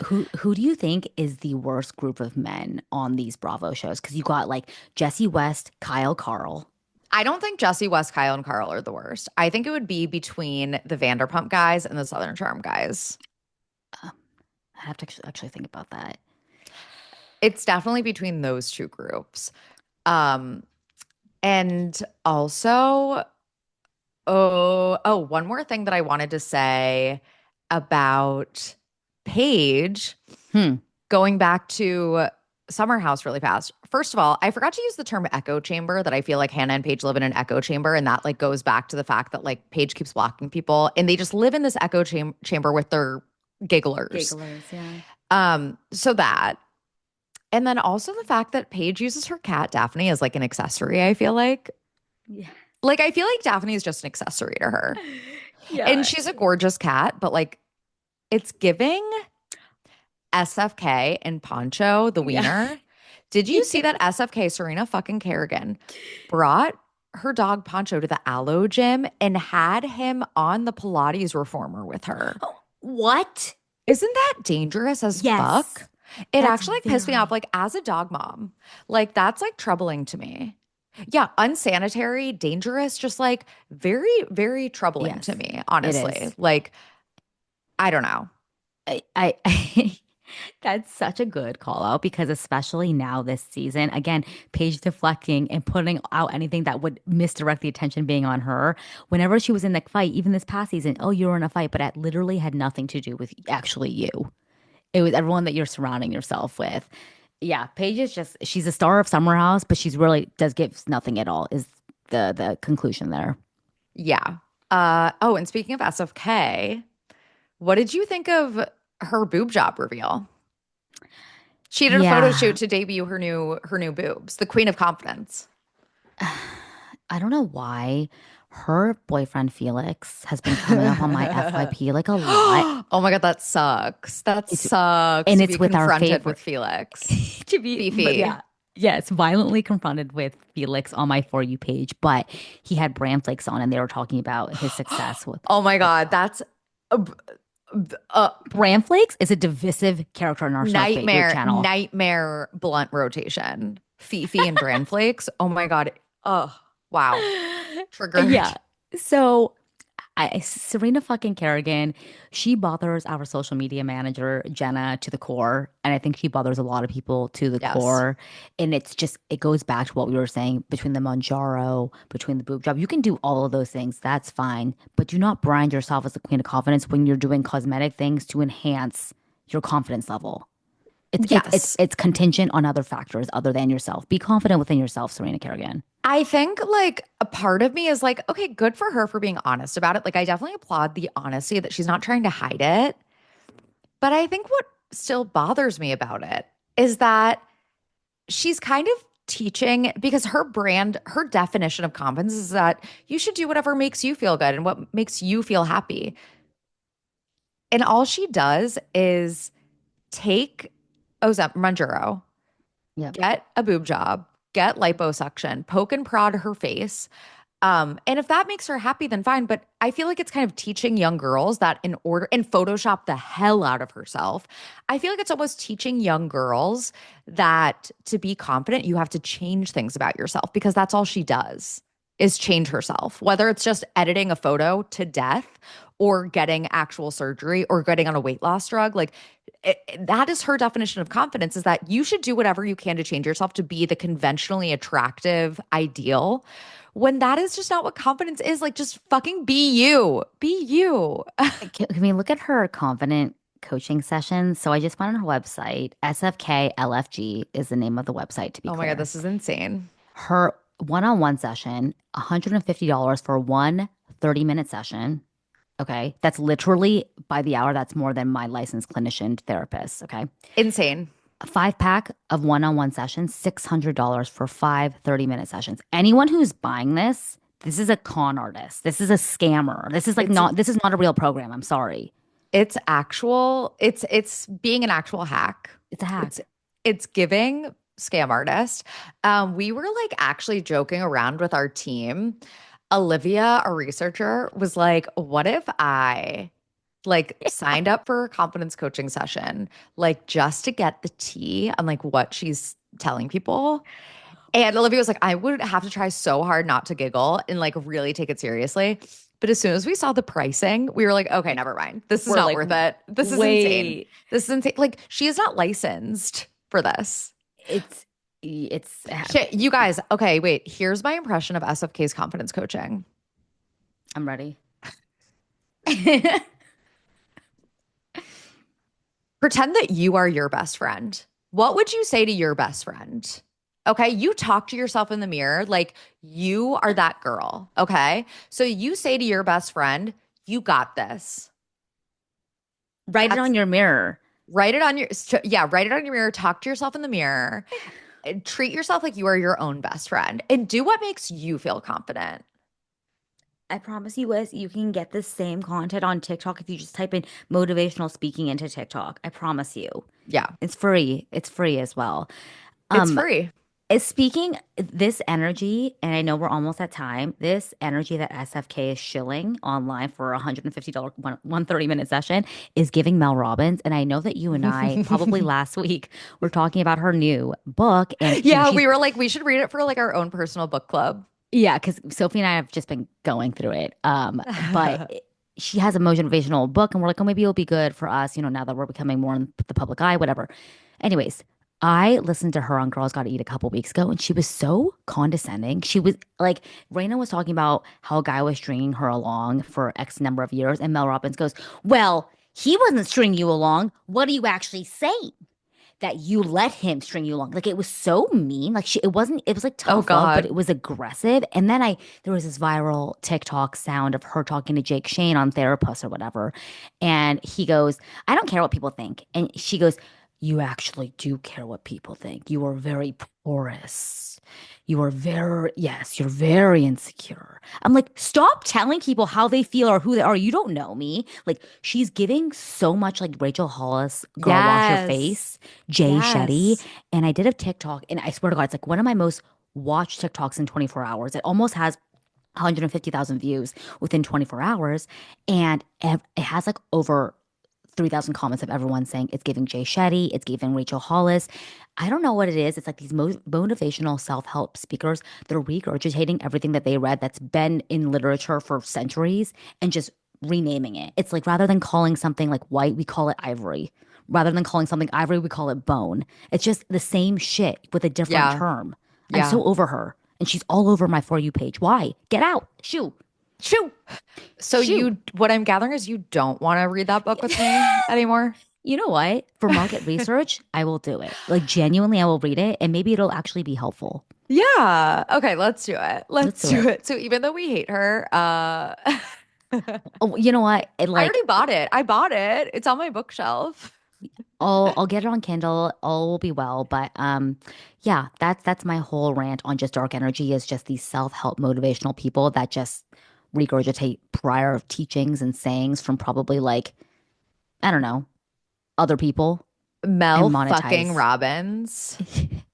Who do you think is the worst group of men on these Bravo shows? Because you got like Jesse West, Kyle Carl. I don't think Jesse West, Kyle, and Carl are the worst. I think it would be between the Vanderpump guys and the Southern Charm guys. Um, I have to actually think about that. It's definitely between those two groups. Um, and also, one more thing that I wanted to say about Paige, Hmm. going back to Summer House really fast. First of all, I forgot to use the term echo chamber, that I feel like Hannah and Paige live in an echo chamber. And that like goes back to the fact that like Paige keeps blocking people and they just live in this echo chamber with their gigglers. Gigglers, yeah. So that. And then also the fact that Paige uses her cat Daphne as like an accessory, I feel like. Yeah. Like I feel like Daphne is just an accessory to her. And Yeah. she's a gorgeous cat, but like it's giving SFK and Poncho the Yeah. wiener. Did you see that SFK, Serena fucking Kerrigan, brought her dog Poncho to the Aloe gym and had him on the Pilates reformer with her? What? Isn't that dangerous as Yes. fuck? It That's actually like pissed me off. very. Like as a dog mom, like that's like troubling to me. Yeah, unsanitary, dangerous, just like very, very troubling to Yes, me, it honestly. is. Like, I don't know. I that's such a good call out because especially now this season, again, Paige deflecting and putting out anything that would misdirect the attention being on her. Whenever she was in the fight, even this past season, oh, you were in a fight, but it literally had nothing to do with actually you. It was everyone that you're surrounding yourself with. Yeah, Paige is just she's a star of Summer House, but she's really does give nothing at all, is the conclusion there. Yeah. And speaking of SFK, what did you think of her boob job reveal? She did a photo shoot Yeah. to debut her new boobs, the Queen of Confidence. I don't know why her boyfriend Felix has been coming up on my FYP like a lot. Oh my God, that sucks. That It's sucks and to it's be with our confronted with favorite Felix. to be, but Fifi. yeah. Yes, violently confronted with Felix on my For You page, but he had bran flakes on and they were talking about his success with Oh my like God, that's a bran flakes is a divisive character in our group nightmare, channel. nightmare blunt rotation. Fifi and bran flakes. Oh my God. Oh, wow. Yeah. Triggered. So Serena fucking Kerrigan, she bothers our social media manager, Jenna, to the core. And I think she bothers a lot of people to the Yes. core. And it's just, it goes back to what we were saying between the Monjaro, between the boob job. You can do all of those things. That's fine. But do not brand yourself as the queen of confidence when you're doing cosmetic things to enhance your confidence level. Yes. It's contingent on other factors other than yourself. Be confident within yourself, Serena Kerrigan. I think like a part of me is like, okay, good for her for being honest about it. Like, I definitely applaud the honesty that she's not trying to hide it. But I think what still bothers me about it is that she's kind of teaching because her brand, her definition of confidence is that you should do whatever makes you feel good and what makes you feel happy. And all she does is take Ozempic, Manjuro, Yep. get a boob job, get liposuction, poke and prod her face, And if that makes her happy, then fine. But I feel like it's kind of teaching young girls that in order and Photoshop the hell out of herself. I feel like it's almost teaching young girls that to be confident, you have to change things about yourself because that's all she does is change herself, whether it's just editing a photo to death or getting actual surgery or getting on a weight loss drug. Like that is her definition of confidence is that you should do whatever you can to change yourself to be the conventionally attractive ideal when that is just not what confidence is. Like, just fucking be you. Be you. Can we look at her confident coaching sessions? So I just went on her website. SFK LFG is the name of the website, to be Oh my God, clear. this is insane. Her one-on-one session, $150 for one 30-minute session. Okay. That's literally by the hour. That's more than my licensed clinician therapist. Okay. Insane. A 5 pack of one-on-one sessions, $600 for 5 30-minute sessions. Anyone who's buying this is a con artist. This is a scammer. It's This is not a real program. I'm sorry. it's being an actual hack. It's a It's hack. it's giving scam artist. We were like actually joking around with our team. Olivia, a researcher, was like, what if I like signed up for a confidence coaching session, like just to get the tea on like what she's telling people. And Olivia was like, I would have to try so hard not to giggle and like really take it seriously. But as soon as we saw the pricing, we were like, okay, never mind. This is We're not like, worth it. This is insane. wait, This is insane. Like, she is not licensed for this. it's Shit, you guys. Okay, wait. Here's my impression of SFK's confidence coaching. I'm ready. Pretend that you are your best friend. What would you say to your best friend? Okay, you talk to yourself in the mirror like you are that girl. Okay, so you say to your best friend, you got this. Write it That's on your mirror. write it on your, yeah, write it on your mirror. Talk to yourself in the mirror. And treat yourself like you are your own best friend and do what makes you feel confident. I promise you, Liz, you can get the same content on TikTok if you just type in motivational speaking into TikTok. I promise you. Yeah, It's free. It's free as well. it's Um, free. is speaking this energy, and I know we're almost at time, this energy that SFK is shilling online for $150 one 30-minute session is giving Mel Robbins. And I know that you and I probably last week were talking about her new book, and Yeah, she's we were like, we should read it for like our own personal book club. yeah, because Sophie and I have just been going through it. But she has a motivational book, and we're like, oh, maybe it'll be good for us, now that we're becoming more in the public eye, whatever. Anyways, I listened to her on Girls Gotta Eat a couple weeks ago, and she was so condescending. She was like, Raina was talking about how a guy was stringing her along for X number of years, and Mel Robbins goes, well, he wasn't stringing you along. What are you actually saying? That you let him string you along. Like it was so mean. Like it was like Oh tough love, but God. it was aggressive. And then there was this viral TikTok sound of her talking to Jake Shane on Therapist or whatever. And he goes, I don't care what people think. And she goes, you actually do care what people think. You are very porous. Yes, you're very insecure. I'm like, stop telling people how they feel or who they are. You don't know me. Like, she's giving so much like Rachel Hollis, Girl Wash Your Yes. Face, Jay Shetty. Yes. And I did a TikTok, and I swear to God, it's like one of my most watched TikToks in 24 hours. It almost has 150,000 views within 24 hours. And it has like over 3,000 comments of everyone saying it's giving Jay Shetty, it's giving Rachel Hollis. I don't know what it is. It's like these motivational self-help speakers. They're regurgitating everything that they read that's been in literature for centuries and just renaming it. It's like rather than calling something like white, we call it ivory. Rather than calling something ivory, we call it bone. It's just the same shit with a different Yeah. term. I'm Yeah. so over her. And she's all over my For You page. Why? Get out. Shoo. Shoo. So Shoo. you, what I'm gathering is you don't want to read that book with me anymore. You know what? For market research, I will do it. Like genuinely, I will read it and maybe it'll actually be helpful. Yeah. Okay, let's do it. Let's Let's do do it. it. So even though we hate her, Oh, you know what? I already bought it. I bought it. It's on my bookshelf. I'll get it on Kindle. All will be well. But yeah, that's my whole rant on just dark energy is just these self-help motivational people that just regurgitate prior teachings and sayings from probably like, I don't know, other people and Mel fucking monetize. Robbins.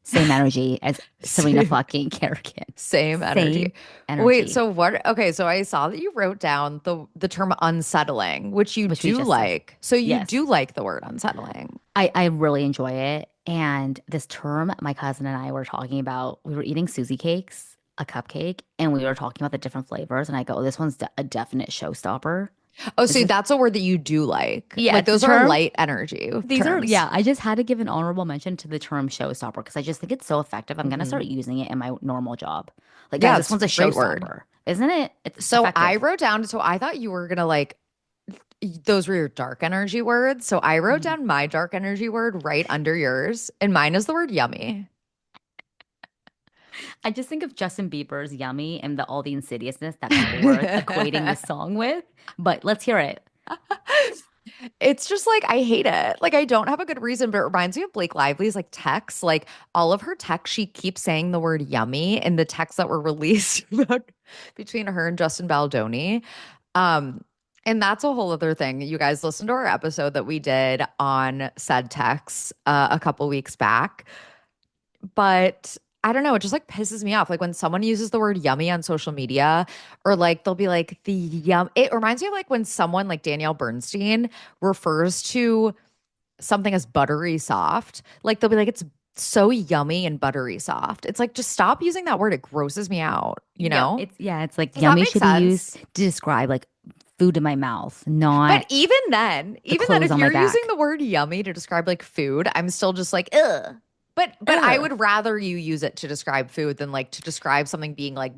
Same energy as Serena Same, fucking Kerrigan. same energy. Same Wait, energy, so what? Okay, so I saw that you wrote down the term unsettling, which you which we do just said. like. So you Yes. do like the word unsettling. I really enjoy it. And this term, my cousin and I were talking about, we were eating Susie cakes, a cupcake, and we were talking about the different flavors. And I go, oh, this one's a definite showstopper. Oh, This so is, that's a word that you do like. yeah, Like it's a those are term. light energy These are, terms. yeah, I just had to give an honorable mention to the term showstopper because I just think it's so effective. I'm going to Hmm. start using it in my normal job. Like, guys, Yeah, this it's one's a a great word. showstopper, isn't it? It's So I effective. wrote down, so I thought you were gonna like those were your dark energy words. So I wrote Mhm. down my dark energy word right under yours, and mine is the word yummy. I just think of Justin Bieber's Yummy and all the insidiousness that people were equating this song with. But let's hear it. It's just like I hate it. Like I don't have a good reason, but it reminds me of Blake Lively's like texts. Like all of her texts, she keeps saying the word yummy in the texts that were released about, between her and Justin Baldoni. Um, and that's a whole other thing. You guys listen to our episode that we did on said texts a couple weeks back. But I don't know, it just like pisses me off. Like when someone uses the word yummy on social media, or like they'll be like the yum. It reminds me of like when someone like Danielle Bernstein refers to something as buttery soft. Like they'll be like, it's so yummy and buttery soft. It's like, just stop using that word. It grosses me out, you Yep. know? It's like Does that yummy make should be used sense? to describe like food in my mouth, But not even the then, clothes if on my you're using back. the word yummy to describe like food, I'm still just like, ugh. But I Ugh. would rather you use it to describe food than like to describe something being like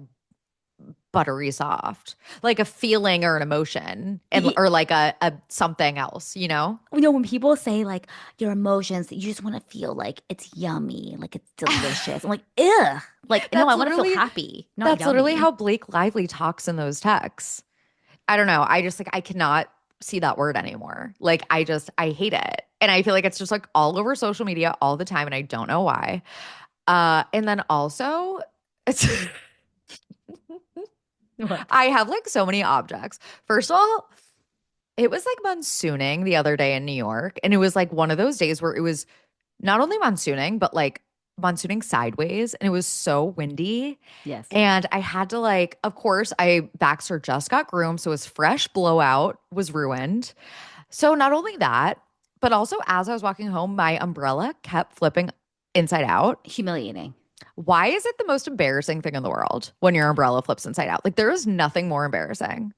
buttery soft, like a feeling or an emotion, and Y- or like a something else, you know? You know, when people say like your emotions, you just want to feel like it's yummy, like it's delicious. I'm like, ugh. Like, no, That's I want to feel literally happy, not that's literally yummy. how Blake Lively talks in those texts. I don't know. I just like I cannot see that word anymore. Like I hate it. And I feel like it's just like all over social media all the time and I don't know why. And then also it's What? I have like so many objects. First of all, it was like monsooning the other day in New York. And it was like one of those days where it was not only monsooning, but like monsooning sideways. And it was so windy. Yes. And I had to like, of course, Baxter just got groomed. So his fresh blowout was ruined. So not only that, but also as I was walking home, my umbrella kept flipping inside out. Humiliating. Why is it the most embarrassing thing in the world when your umbrella flips inside out? Like there is nothing more embarrassing.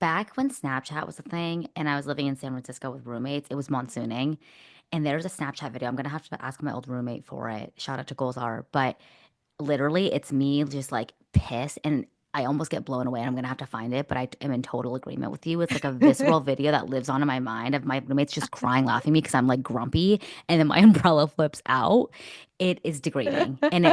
Back when Snapchat was a thing and I was living in San Francisco with roommates, it was monsooning. And there's a Snapchat video. I'm gonna have to ask my old roommate for it. Shout out to Gulzar. But literally, it's me just like pissed and I almost get blown away. And I'm gonna have to find it, but I am in total agreement with you. It's like a visceral video that lives on in my mind of my roommates just crying, laughing at me because I'm like grumpy, and then my umbrella flips out. It is degrading, and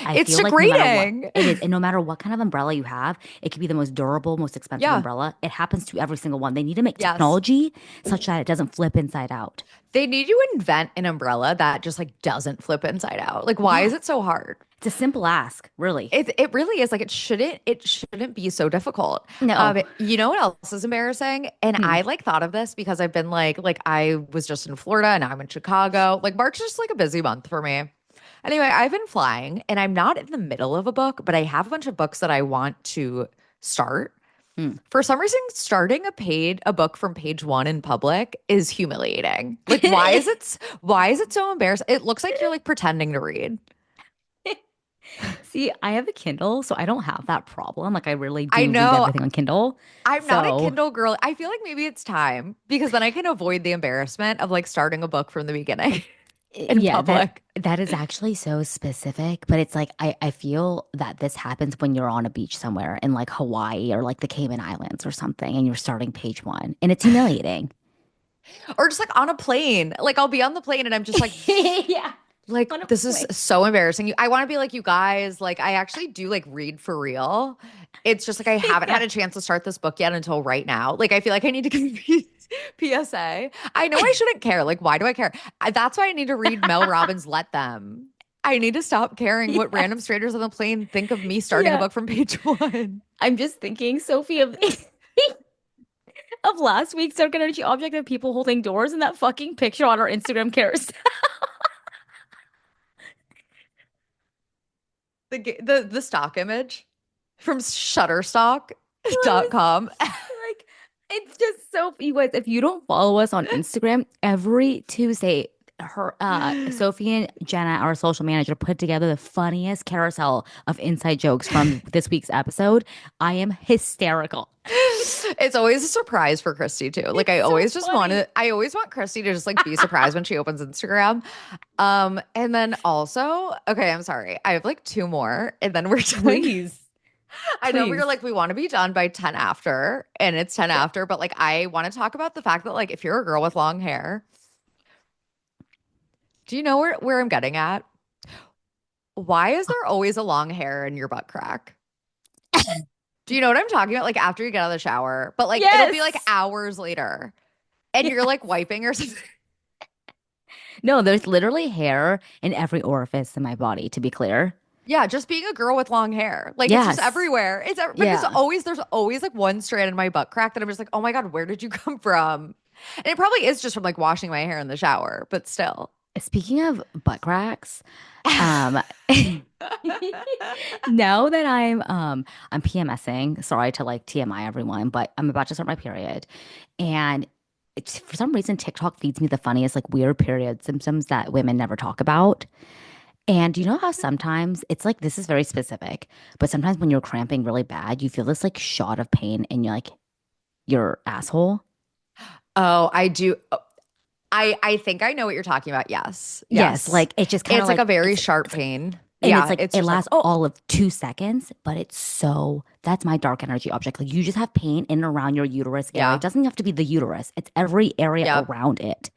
I It's feel like no matter what degrading. it is, and no matter what kind of umbrella you have, it could be the most durable, most expensive Yeah. umbrella. It happens to every single one. They need to make Yes. technology such that it doesn't flip inside out. They need to invent an umbrella that just like doesn't flip inside out. Like, why is Yes, it so hard? it's a simple ask, really. It really is like it shouldn't be so difficult. No. You know what else is embarrassing? And Hmm. I like thought of this because I've been like I was just in Florida and now I'm in Chicago. Like March is just like a busy month for me. Anyway, I've been flying and I'm not in the middle of a book, but I have a bunch of books that I want to start. Hmm. For some reason, starting a book from page one in public is humiliating. Like, why is it so embarrassing? It looks like you're like pretending to read. See, I have a Kindle, so I don't have that problem. Like, I really I do read know everything on Kindle. I'm not a So, Kindle girl. I feel like maybe it's time because then I can avoid the embarrassment of like starting a book from the beginning in yeah, public. that is actually so specific. But it's like I feel that this happens when you're on a beach somewhere in like Hawaii or like the Cayman Islands or something, and you're starting page one, and it's humiliating. Or just like on a plane. Like I'll be on the plane and I'm just Yeah, like on a this is plane. so embarrassing. I want to be like you guys. Like I actually do like read for real. It's just like I haven't had Yeah. a chance to start this book yet until right now. Like I feel like I need to give PSA. I know I shouldn't care. Like why do I care? That's why I need to read Mel Robbins' Let Them. I need to stop caring what random Yes. strangers on the plane think of me starting a Yeah. book from page one. I'm just thinking, Sophie, of of last week's Dark Energy Object of people holding doors and that fucking picture on our Instagram carousel. The stock image from Yes. Shutterstock.com. Like, it's just so, you guys, if you don't follow us on Instagram, every Tuesday, Sophie and Jenna, our social manager, put together the funniest carousel of inside jokes from this week's episode. I am hysterical. It's always a surprise for Christy too. Like It's so funny. I always want Christy to just like be surprised when she opens Instagram. And then also, okay, I'm sorry. I have like two more and then we're done. Please, I know we were please. like, we want to be done by 10 after, and it's 10 Yeah. after, but like, I want to talk about the fact that, like, if you're a girl with long hair, do you know where I'm getting at? Why is there always a long hair in your butt crack? Do you know what I'm talking about? Like, after you get out of the shower, but like, it'll be like Yes. hours later, and you're Yeah. like wiping or something. No, there's literally hair in every orifice in my body, to be clear. Yeah, just being a girl with long hair. Like, it's just Yes. everywhere. But Yeah. there's always like one strand in my butt crack that I'm just like, oh my God, where did you come from? And it probably is just from like washing my hair in the shower, but still. Speaking of butt cracks, um, now that I'm PMSing, sorry to like TMI everyone, but I'm about to start my period. And it's, for some reason, TikTok feeds me the funniest, like weird period symptoms that women never talk about. And you know how sometimes it's like, this is very specific, but sometimes when you're cramping really bad, you feel this like shot of pain in your asshole. Oh, I do. I think I know what you're talking about. Yes. Yes, Yes. like it's just kind of It's like a like very sharp pain. and it's Yeah, like it's it just like, lasts oh, all of 2 seconds, but it's so that's my dark energy object. Like you just have pain in and around your uterus area. It yeah. doesn't have to be the uterus, it's every area Yep. around it.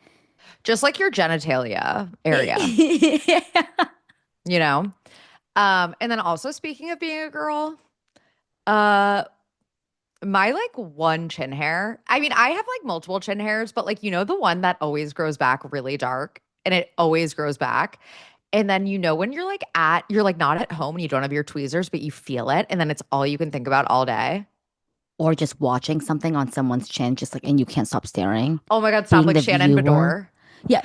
Just like your genitalia area, Yeah. you know? And then also speaking of being a girl, uh my like one chin hair. I mean, I have like multiple chin hairs, but like the one that always grows back really dark and it always grows back. And then when you're like not at home and you don't have your tweezers, but you feel it, and then it's all you can think about all day. Or just watching something on someone's chin, just like, and you can't stop staring. Oh my God, stop, Being like the Shannon viewer. Bedore. Yeah.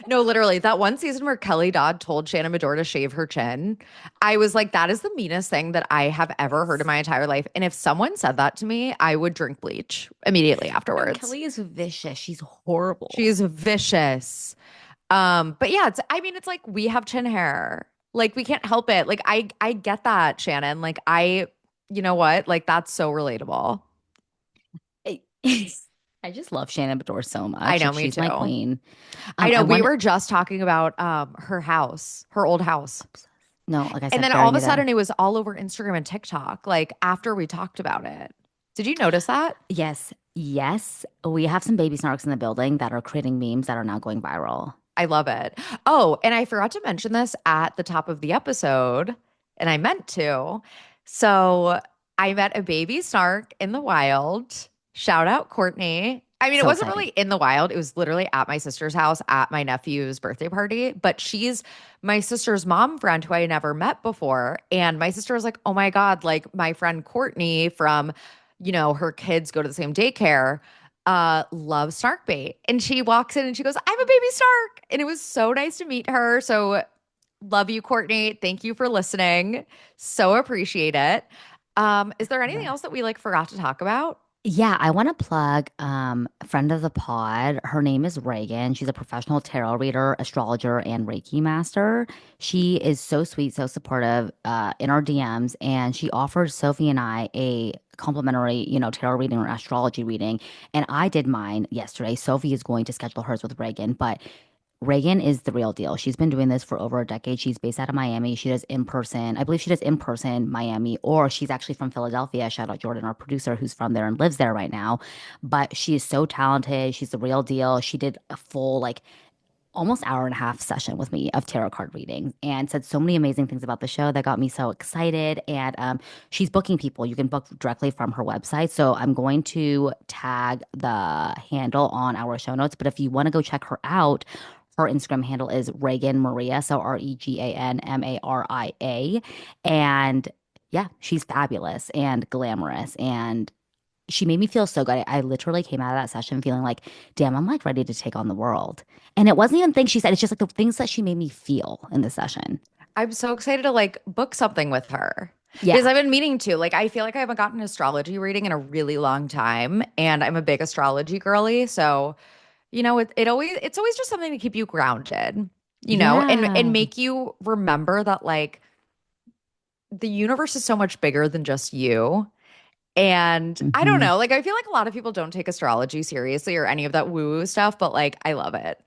No, literally, that one season where Kelly Dodd told Shannon Medore to shave her chin, I was like, that is the meanest thing that I have ever heard in my entire life. And if someone said that to me, I would drink bleach immediately No, afterwards. Kelly is vicious. She's horrible. She's vicious. But yeah, I mean, it's like we have chin hair. Like we can't help it. Like I get that, Shannon. Like you know what? Like that's so relatable. I, I just love Shannon Bedore so I much. know, Like me she's my too. queen. I know I we want were just talking about her house, her old house. no, like I And said, then all bury of a me there. sudden it was all over Instagram and TikTok, like after we talked about it. Did you notice that? Yes, yes. We have some baby snarks in the building that are creating memes that are now going viral. I love it. Oh, and I forgot to mention this at the top of the episode, and I meant to. So I met a baby snark in the wild. Shout out Courtney. I mean, it So wasn't really exciting. in the wild. It was literally at my sister's house at my nephew's birthday party. But she's my sister's mom friend who I never met before. And my sister was like, oh my God, like my friend Courtney from, her kids go to the same daycare, loves snark bait. And she walks in and she goes, I'm a baby snark. And it was so nice to meet her. So love you, Courtney. Thank you for listening. So appreciate it. Is there anything else that we like forgot to talk about? Yeah, I want to plug a friend of the pod. Her name is Reagan. She's a professional tarot reader, astrologer, and Reiki master. She is so sweet, so supportive in our DMs, and she offered Sophie and I a complimentary, tarot reading or astrology reading. And I did mine yesterday. Sophie is going to schedule hers with Reagan, but Reagan is the real deal. She's been doing this for over a decade. She's based out of Miami. She does in person. I believe she does in person Miami, or she's actually from Philadelphia. Shout out Jordan, our producer, who's from there and lives there right now. But she is so talented. She's the real deal. She did a full, like, almost hour and a half session with me of tarot card reading and said so many amazing things about the show that got me so excited. And she's booking people. You can book directly from her website. So I'm going to tag the handle on our show notes. But if you want to go check her out, her Instagram handle is Reagan Maria, so ReganMaria. And yeah, she's fabulous and glamorous. And she made me feel so good. I literally came out of that session feeling like, damn, I'm like ready to take on the world. And it wasn't even things she said, it's just like the things that she made me feel in the session. I'm so excited to like book something with her because Yeah. I've been meaning to. Like, I feel like I haven't gotten an astrology reading in a really long time, and I'm a big astrology girly. So, it's always just something to keep you grounded, and Yeah. make you remember that like the universe is so much bigger than just you. And I don't Mhm. know, like I feel like a lot of people don't take astrology seriously or any of that woo-woo stuff, but like I love it.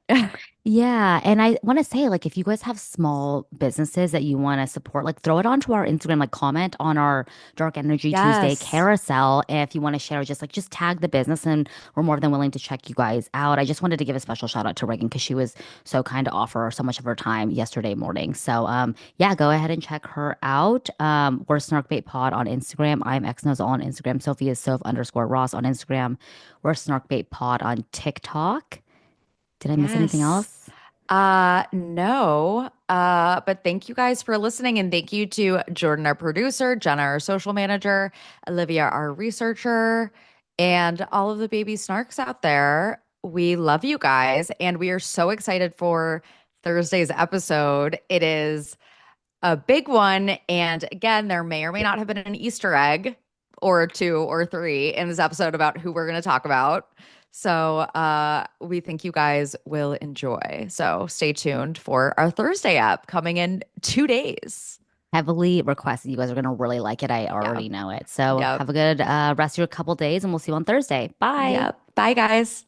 Yeah, and I want to say, like, if you guys have small businesses that you want to support, like, throw it onto our Instagram, like, comment on our Dark Energy Tuesday Yes. carousel if you want to share, just tag the business, and we're more than willing to check you guys out. I just wanted to give a special shout out to Reagan because she was so kind to offer so much of her time yesterday morning. So, yeah, go ahead and check her out. We're Snarkbait Pod on Instagram. I'm Xnose on Instagram. Sophie is Soph_Ross on Instagram. We're Snarkbait Pod on TikTok. Did I miss anything Yes. else? No. But thank you guys for listening, and thank you to Jordan, our producer, Jenna, our social manager, Olivia, our researcher, and all of the baby snarks out there. We love you guys, and we are so excited for Thursday's episode. It is a big one. And again, there may or may not have been an Easter egg or two or three in this episode about who we're going to talk about. So we think you guys will enjoy. So stay tuned for our Thursday app coming in 2 days. Heavily requested. You guys are going to really like it. I Yeah. already know it. So Yep. have a good rest of your couple days, and we'll see you on Thursday. Bye. Yep. Bye, guys.